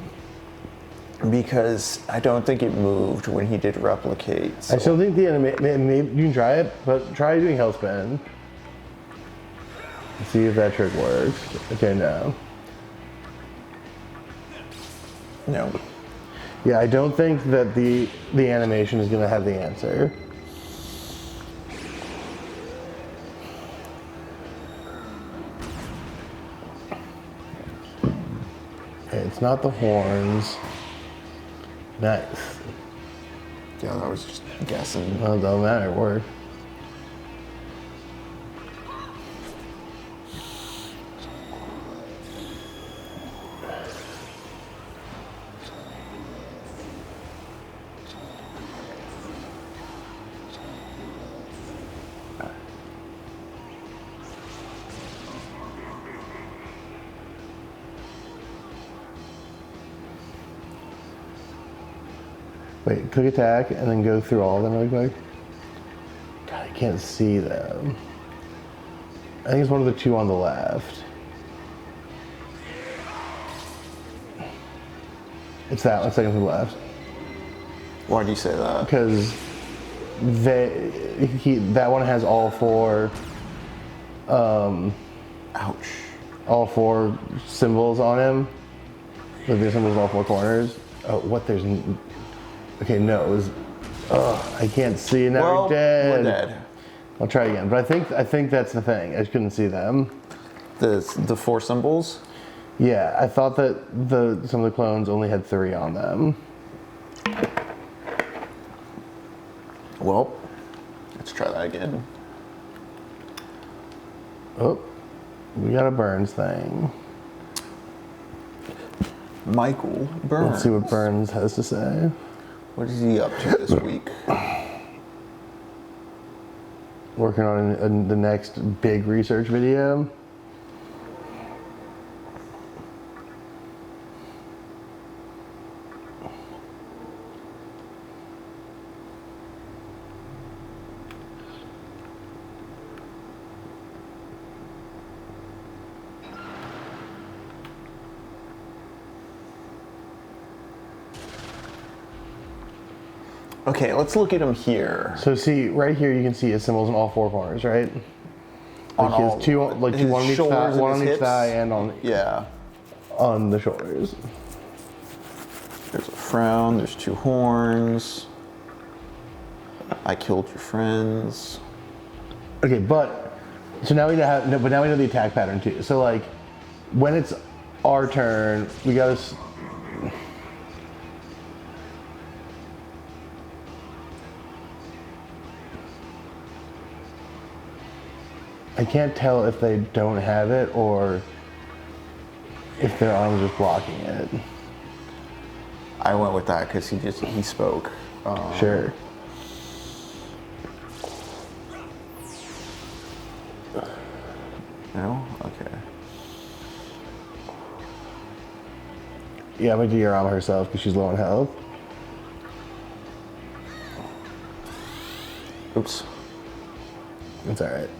Because I don't think it moved when he did replicate. I So. still think the maybe you can try it, but try doing Hellspin. See if that trick works. Okay, no. No. Yeah, I don't think that the animation is going to have the answer. Okay, it's not the horns. Nice. Yeah, I was just guessing. Well, it don't matter, it worked. Wait, click attack and then go through all of them really quick. God, I can't see them. I think it's one of the two on the left. It's that one, second from the left. Why do you say that? Because that one has all four, Ouch. all four symbols on him. Like the symbols on all four corners. Oh, what? There's. Okay, no, it was. Oh, I can't see. Now Well, we're dead. we're dead. I'll try again, but I think that's the thing. I just couldn't see them. The four symbols? Yeah, I thought that some of the clones only had 3 on them. Well, let's try that again. Oh, we got a Burns thing. Michael Burns. Let's see what Burns has to say. What is he up to this week? Working on the next big research video. Okay, let's look at him here. So see, right here you can see his symbols in all 4 corners, right? On Like all, his two, like his one on each shoulders thigh, and one his on each hips? thigh, and Yeah. on the shoulders. There's a frown, there's 2 horns. I killed your friends. Okay, but so now we know but now we know the attack pattern too. So like, when it's our turn, we gotta. I can't tell if they don't have it or if their arms are just blocking it. I went with that because he spoke. Sure. No? Okay. Yeah, I'm gonna do Yorama herself because she's low on health. Oops. It's alright.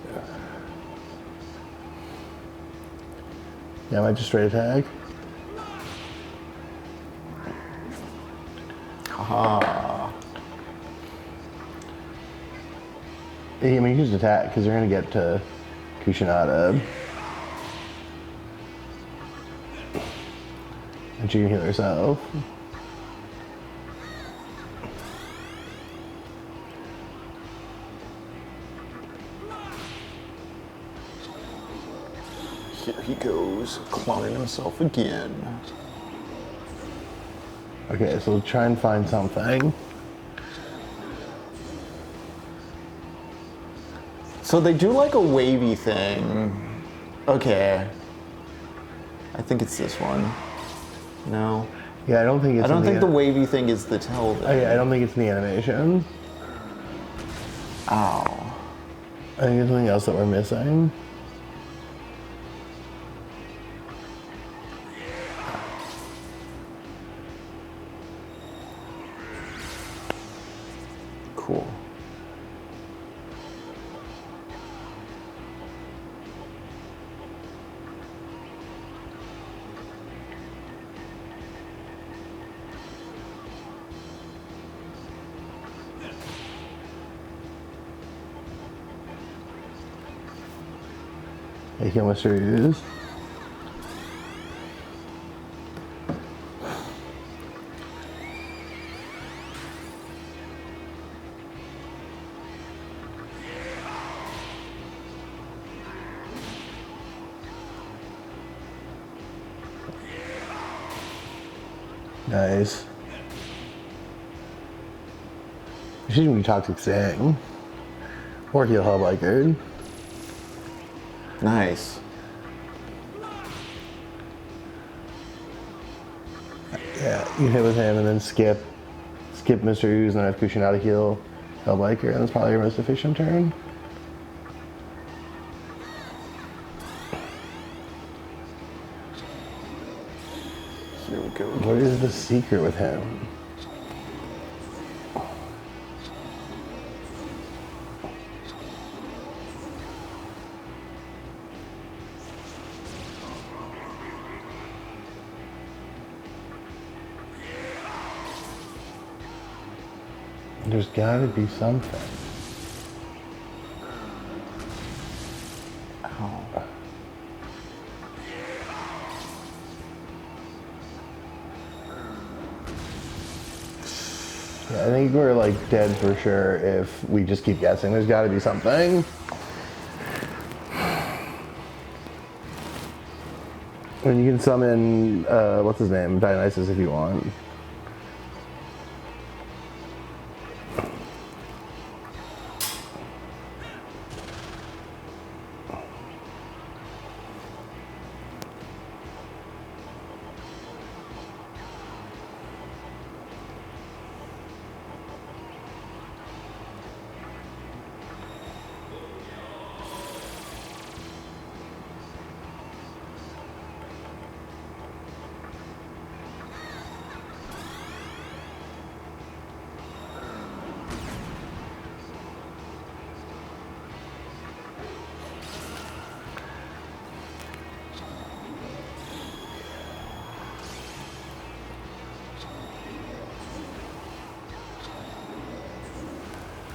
Yeah, I might just straight attack. Haha. Yeah, I mean, you can just attack because they're gonna get to Kushinada. And she can heal herself. Here he goes, cloning himself again. Okay, so we'll try and find something. So they do like a wavy thing. Okay. I think it's this one. No. Yeah, I don't think it's. I don't in think the wavy thing is the tell thing. I don't think it's in the animation. Ow. I think there's something else that we're missing. Cool. Hey, kill Mr. Ooze. Nice. She's gonna be Toxic Sing. Or heal Hellbiker. Nice. Yeah, you hit with him and then skip Mr. Ooze and then have Kushinaga heal Hellbiker, and that's probably your most efficient turn. Here we go. What is the secret with him? There's gotta be something. Ow. Yeah, I think we're like dead for sure if we just keep guessing. There's gotta be something. And you can summon, what's his name? Dionysus if you want.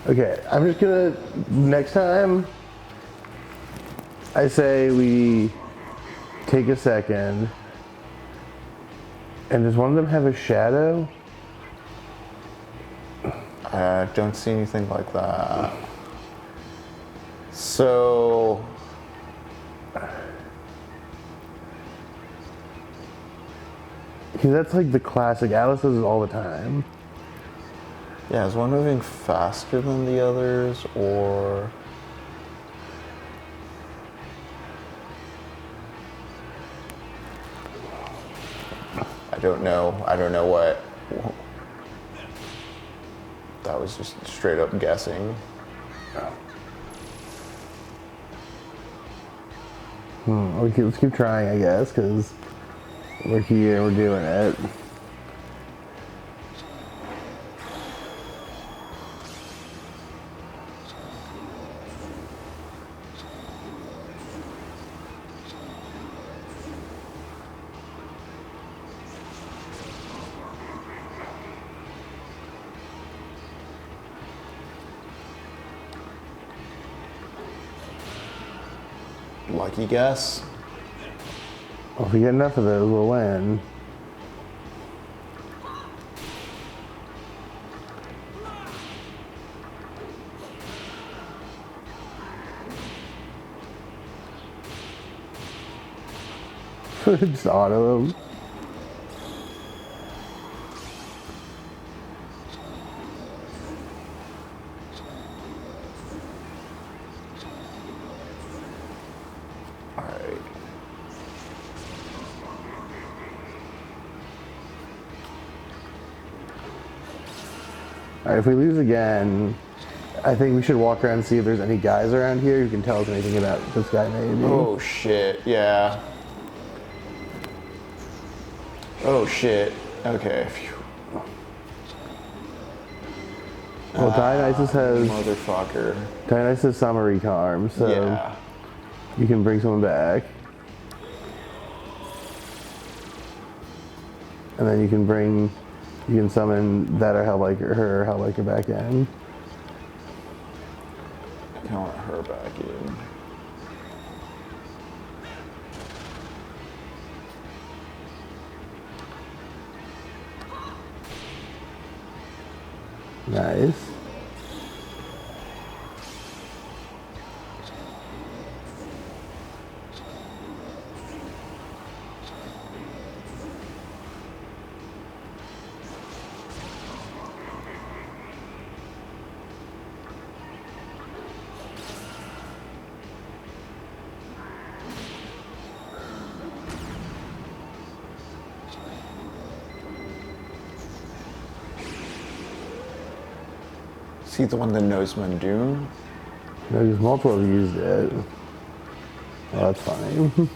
Okay, I'm just gonna, next time, I say we take a second, and does one of them have a shadow? I don't see anything like that. So... Because that's like the classic, Alice does it all the time. Yeah, is one moving faster than the others, or... I don't know. I don't know what... That was just straight up guessing. Let's keep trying, I guess, because we're here, we're doing it. Lucky guess. Well, if we get enough of those, we'll win. Just auto them. Alright. Alright, if we lose again, I think we should walk around and see if there's any guys around here who can tell us anything about this guy, maybe. Oh shit, yeah. Oh shit. Okay. Phew. Well, Dionysus has Motherfucker. Dionysus summary charm, so Yeah. you can bring someone back. And then you can summon that or her Hellbiker back in. I kind of want her back in. Nice. Is he the one that knows Mundoon? No, because multiple have used it. Oh, that's funny.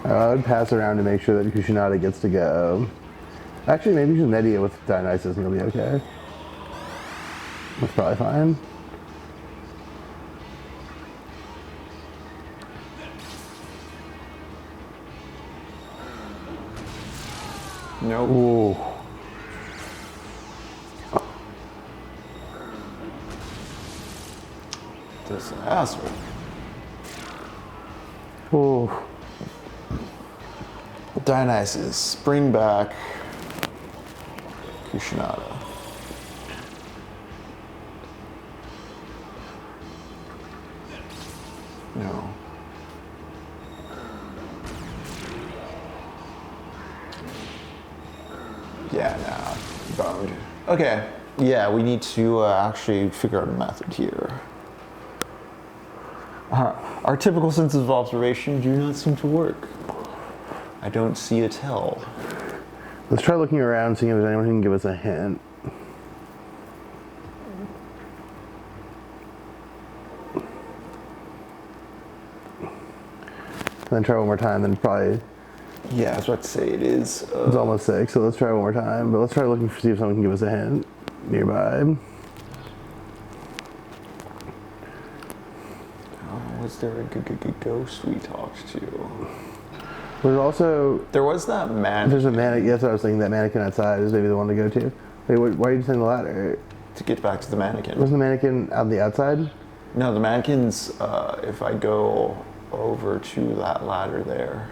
I would pass around to make sure that Kushinada gets to go. Actually, maybe just Media with Dionysus and it'll be okay. That's probably fine. Nope. Ooh. Disaster. Ooh. Dionysus, spring back. Kushinada. No. Yeah, nah. Boned. Okay. Yeah, we need to actually figure out a method here. Our typical senses of observation do not seem to work. I don't see a tell. Let's try looking around, seeing if there's anyone who can give us a hint. And then try one more time, then probably... Yeah, I was about to say it is. It's almost 6, so let's try one more time. But let's try looking to see if someone can give us a hint nearby. Was there a ghost we talked to? There's also... There was that man There's a mannequin. That's what I was thinking. That mannequin outside is maybe the one to go to. Wait, why are you saying the ladder? to get back to the mannequin. Wasn't the mannequin on the outside? No, the mannequin's if I go over to that ladder there.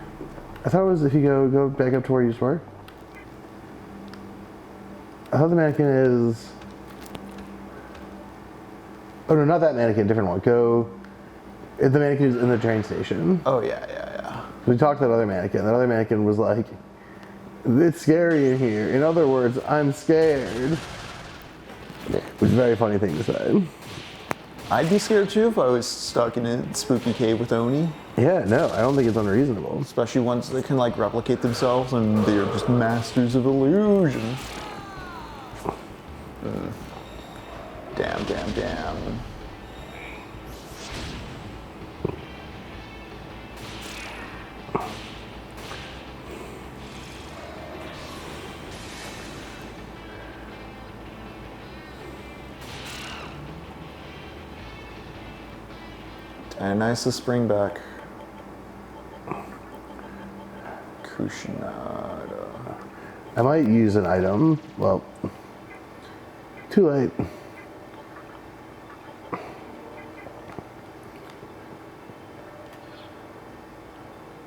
I thought it was if you go back up to where you just were. I thought the mannequin is... Oh no, not that mannequin, different one. The mannequin is in the train station. Oh yeah. We talked to that other mannequin. That other mannequin was like, it's scary in here. In other words, I'm scared. Which is a very funny thing to say. I'd be scared too if I was stuck in a spooky cave with Oni. Yeah, no, I don't think it's unreasonable. Especially ones that can like replicate themselves and they're just masters of illusion. Damn. And nice to spring back. Kushinada. I might use an item. Well, too late.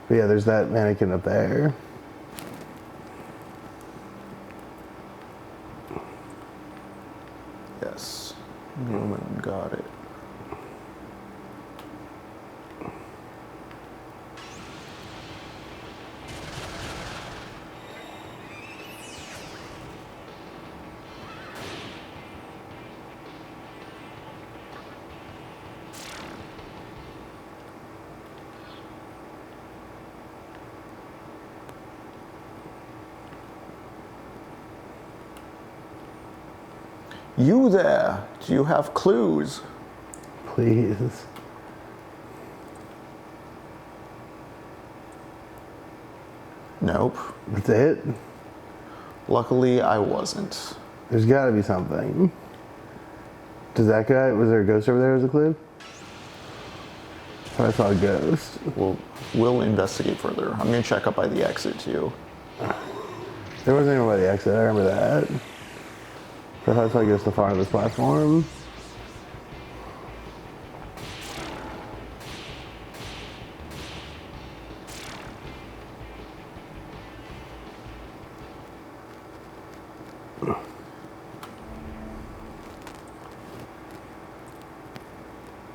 But yeah, there's that mannequin up there. Yes. Woman got it. You there, do you have clues? Please. Nope. That's it? Luckily, I wasn't. There's gotta be something. Does that guy, was there a ghost over there as a clue? I saw a ghost. We'll investigate further. I'm gonna check up by the exit too. There wasn't anyone by the exit, I remember that. So I saw a ghost at the far of this platform.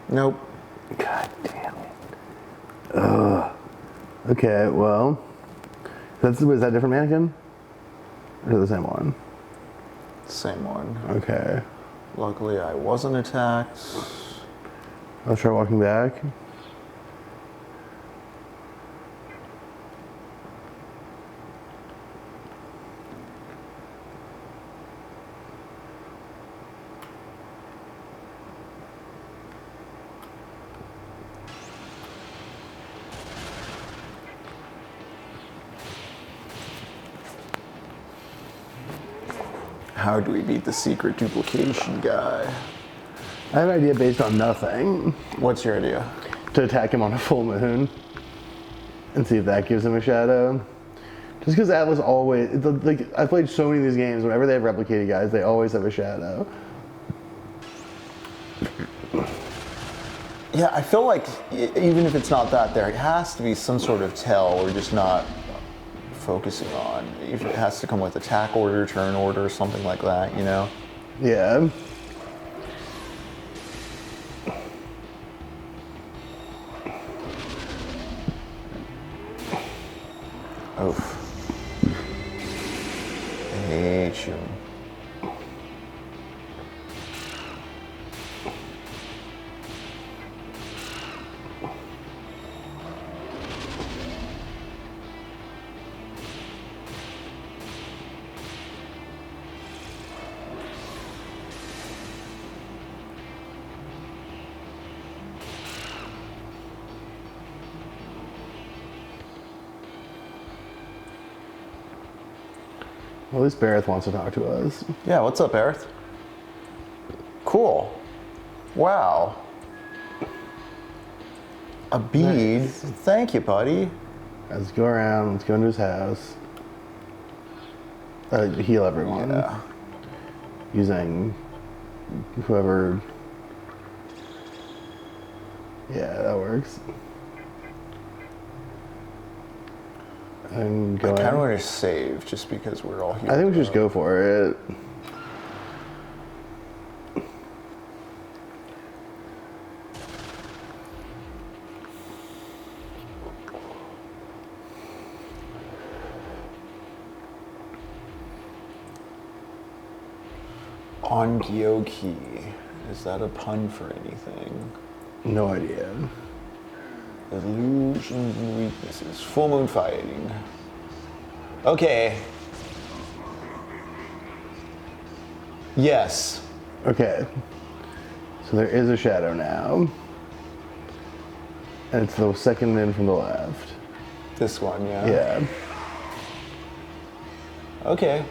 Nope. God damn it. Ugh. Okay, well. Was that a different mannequin? Or the same one? Same one. Okay. Luckily, I wasn't attacked. I'll try walking back. How do we beat the secret duplication guy? I have an idea based on nothing. What's your idea? To attack him on a full moon. And see if that gives him a shadow. Just because Atlas always, like, I've played so many of these games, whenever they have replicated guys, they always have a shadow. Yeah, I feel like even if it's not that, there has to be some sort of tell we're just not focusing on. If it has to come with attack order, turn order, something like that, you know? Yeah. Oof. I hate you. Well, at least Barrett wants to talk to us. Yeah, what's up, Aerith? Cool. Wow. A bead? Nice. Thank you, buddy. Let's go around, let's go into his house. Heal everyone. Yeah. Using whoever. Yeah, that works. And go I kind of in. want to save just because we're all here. I think we should just go for it. On Gyoki. Is that a pun for anything? No idea. Illusions and weaknesses. Full moon fighting. Okay. Yes. Okay. So there is a shadow now. And it's the second in from the left. This one, yeah. Yeah. Okay.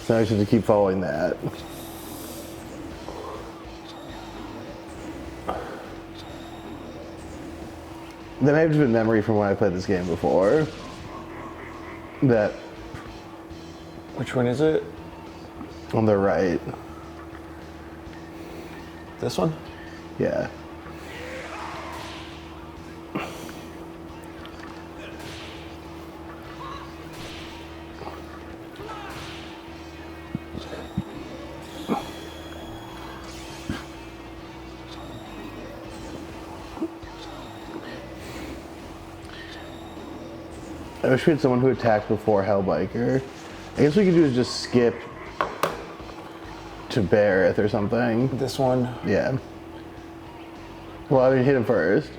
So I should keep following that. That may have just been memory from when I played this game before. That Which one is it? on the right. This one? Yeah. I wish we had someone who attacked before Hellbiker. I guess what we could do is just skip to Barrett or something. This one? Yeah. Well, I mean, hit him first.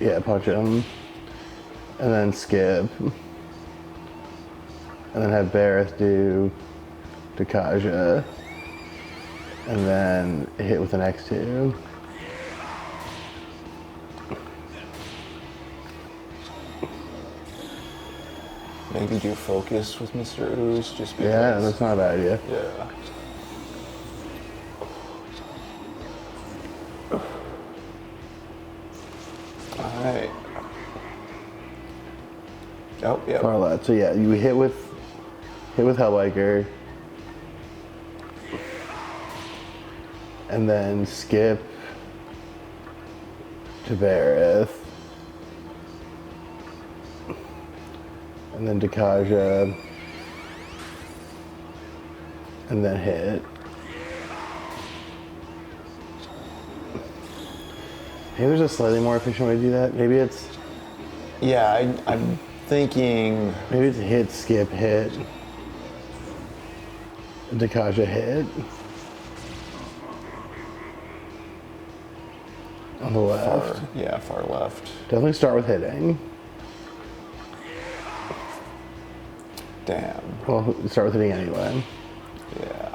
Yeah, punch him. And then skip. And then have Barrett do Dakaja. And then hit with an X2. Maybe do focus with Mr. Ooze just because. Yeah, that's not a bad idea. Yeah. Alright. Oh, yeah. Far left. So yeah, you hit with Hellbiker. And then skip to Varith. And then Dekaja. And then hit. Maybe there's a slightly more efficient way to do that. Maybe it's Yeah, I'm thinking. maybe it's hit, skip, hit. Dekaja hit. On the left. Far left. Definitely start with hitting. Damn. Well, start with hitting anyway. Yeah.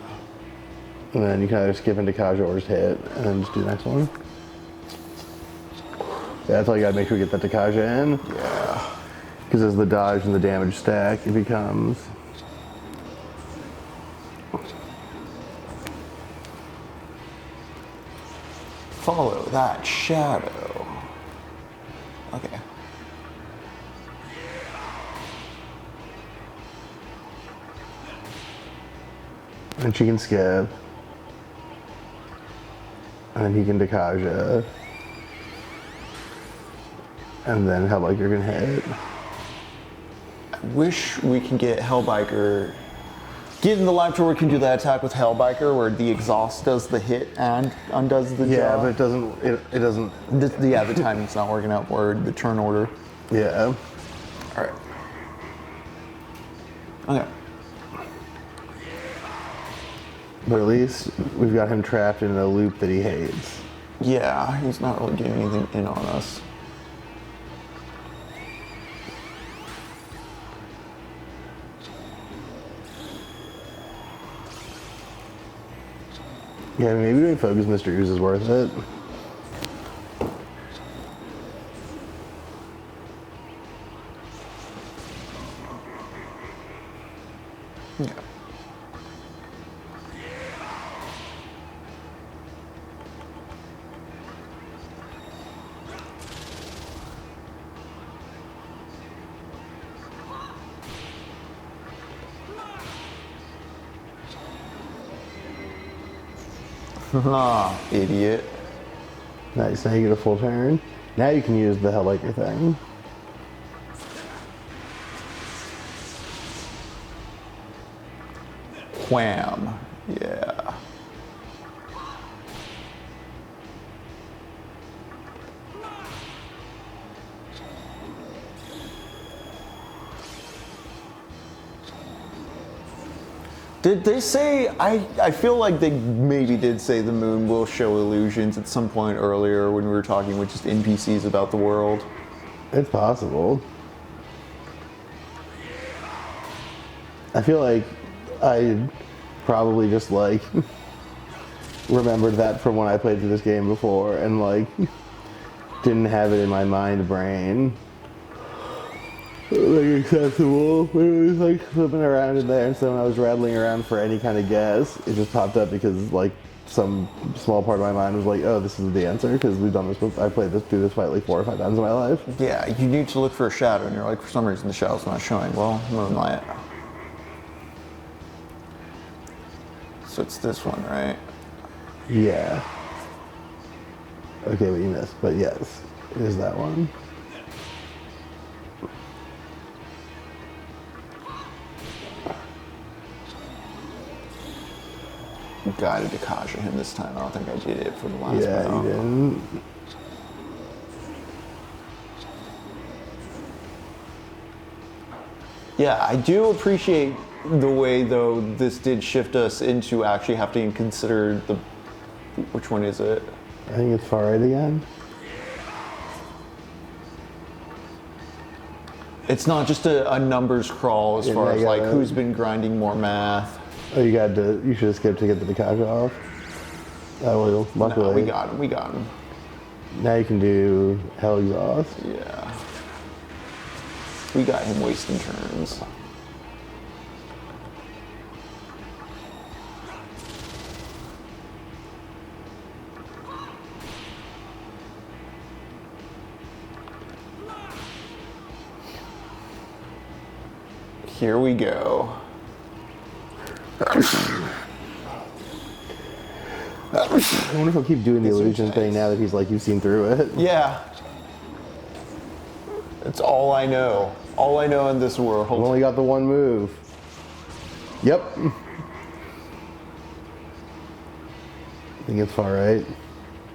And then you can either skip into Dekaja or just hit, and then just do the next one. Yeah, that's all you gotta make sure you get that Dekaja in. Yeah. Because as the dodge and the damage stack, it becomes... Follow that shadow. Okay. And she can skip. And then he can Dekaja. And then Hellbiker can hit. I wish we can get Hellbiker. Get in the live tour, we can do that attack with Hellbiker where the exhaust does the hit and undoes the Yeah, jaw. but it doesn't, The timing's not working out for the turn order. yeah. Alright. Okay. But at least we've got him trapped in a loop that he hates. Yeah, he's not really getting anything in on us. Yeah, maybe doing Focus Mr. Ooze is worth it. Yeah. Ah, idiot. Nice, now you get a full turn. Now you can use the Hellbiker thing. Wham. Yeah. Did they say, I feel like they maybe did say the moon will show illusions at some point earlier when we were talking with just NPCs about the world. It's possible. I feel like I probably just like remembered that from when I played through this game before and like didn't have it in my mind brain. Like accessible. It was like flipping around in there, and so when I was rattling around for any kind of guess, it just popped up because like some small part of my mind was like, oh, this is the answer because we've done this. I played through this fight like 4 or 5 times in my life. Yeah, you need to look for a shadow, and you're like, for some reason the shadow's not showing. Well, moonlight. So it's this one, right? Yeah. Okay, but you missed. But yes, it is that one. Guided to Kasha him this time. I don't think I did it for the last Yeah, round. you didn't. Yeah, I do appreciate the way, though, this did shift us into actually having to consider the... Which one is it? I think it's far right again. It's not just a numbers crawl as Yeah, far they as like gotta- who's been grinding more math. Oh, you should have skipped to get the Dekaja off. Oh, well, luckily. No, we got him. Now you can do Hell Exhaust. Yeah. We got him wasting turns. Here we go. I wonder if he'll keep doing the illusion thing now that he's like, you've seen through it. Yeah. That's all I know. All I know in this world. I've only got the one move. Yep. I think it's far right.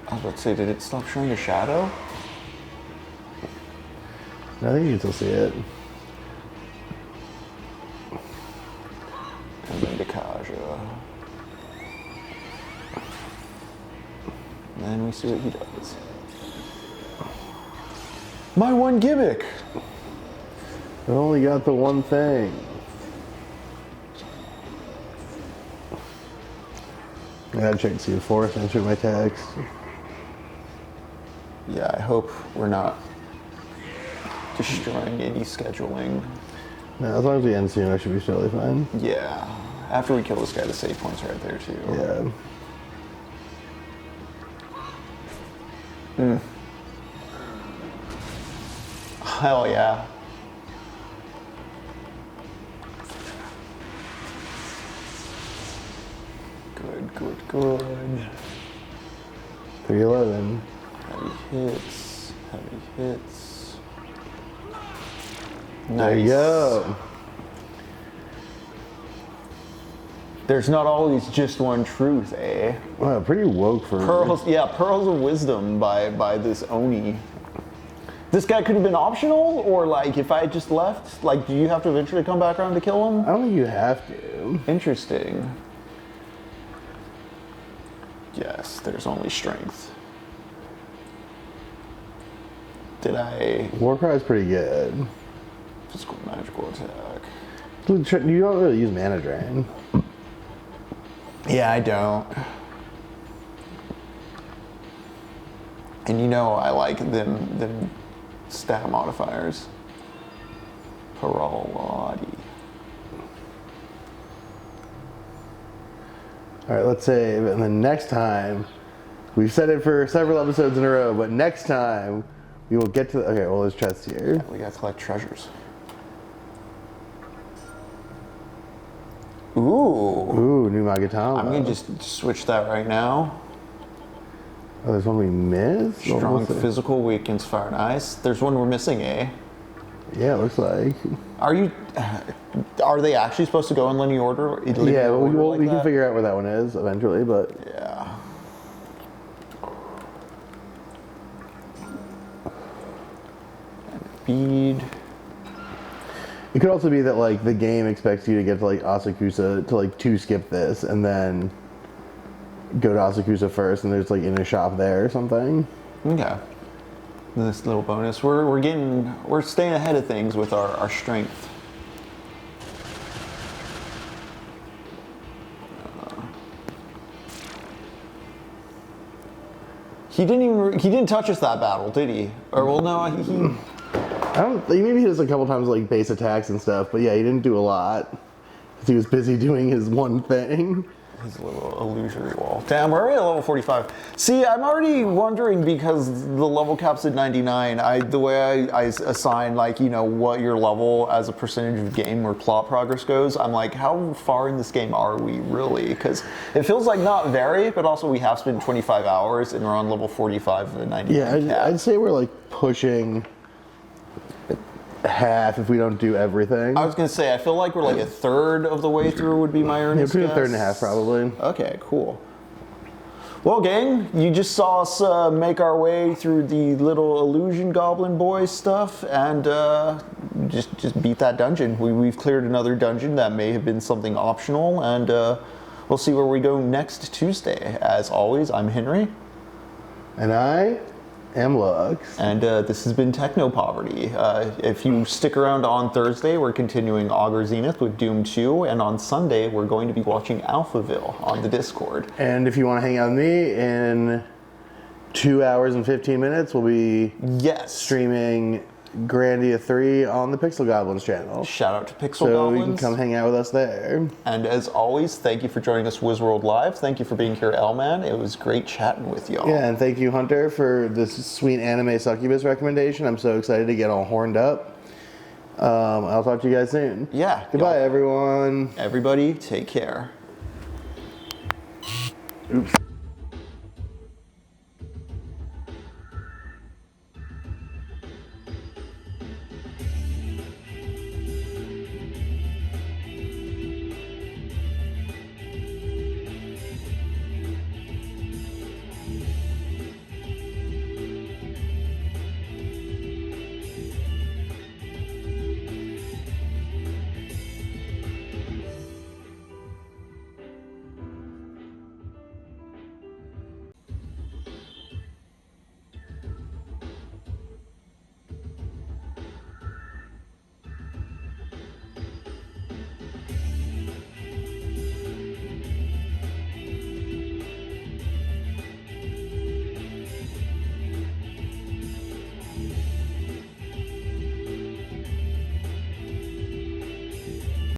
I was about to say, did it stop showing the shadow? I think you can still see it. And then Dekaja. And then we see what he does. My one gimmick! I only got the one thing. I gotta check to see if Forrest answered my text. Yeah, I hope we're not destroying any scheduling. No, as long as we end soon, I should be totally fine. Yeah. After we kill this guy, the save point's right there too. Yeah. Hell yeah. Good, good, good. 311. Heavy hits, heavy hits. There you go. There's not always just one truth, eh? Wow, pretty woke for Pearls, yeah, pearls of wisdom by this Oni. This guy could have been optional, or like if I had just left, like do you have to eventually come back around to kill him? I don't think you have to. Interesting. Yes, there's only strength. Did I... Warcry is pretty good. Physical magical attack. You don't really use mana drain. Yeah, I don't. And you know I like them stat modifiers. Paralati. Alright, let's save, and then next time, we've said it for several episodes in a row, but next time, we will get to, okay, well there's chests here. We gotta collect treasures. Ooh. Ooh, new Magatama. I'm gonna just switch that right now. Oh, there's one we missed? Strong physical weakens fire and ice. There's one we're missing, eh? Yeah, it looks like. Are they actually supposed to go in linear order? Yeah, but we can figure out where that one is eventually, but. Yeah. And bead. It could also be that like the game expects you to get to like Asakusa to like skip this and then go to Asakusa first and there's like in a shop there or something. Okay. This little bonus. We're staying ahead of things with our strength. He didn't touch us that battle, did he? Or well, no, he. I don't. Maybe he does a couple times like base attacks and stuff, but yeah, he didn't do a lot. He was busy doing his one thing. His little illusory wall. Damn, we're already at level 45. See, I'm already wondering because the level cap's at 99. The way I assign like what your level as a percentage of game or plot progress goes. I'm like, how far in this game are we really? Because it feels like not very, but also we have spent 25 hours and we're on level 45 of the 99. Yeah, I'd say we're like pushing half if we don't do everything. I was gonna say I feel like we're like a third of the way through would be my earnest between guess. a third and a half probably. Okay, cool. Well, gang, you just saw us make our way through the little illusion goblin boy stuff and just beat that dungeon. We've cleared another dungeon that may have been something optional, and we'll see where we go next Tuesday. As always, I'm Henry. And I am Lux. And this has been TechnoPoverty. If you stick around on Thursday, we're continuing Augur Zenith with Doom 2, and on Sunday, we're going to be watching Alphaville on the Discord. And if you want to hang out with me in 2 hours and 15 minutes, we'll be streaming Grandia 3 on the Pixel Goblins channel. Shout out to Pixel So Goblins. you can come hang out with us there. And as always, thank you for joining us Wizworld Live. Thank you for being here, Elman. It was great chatting with y'all. Yeah, and thank you, Hunter, for this sweet anime succubus recommendation. I'm so excited to get all horned up. I'll talk to you guys soon. Yeah. Goodbye, y'all. everyone. Everybody, take care. Oops.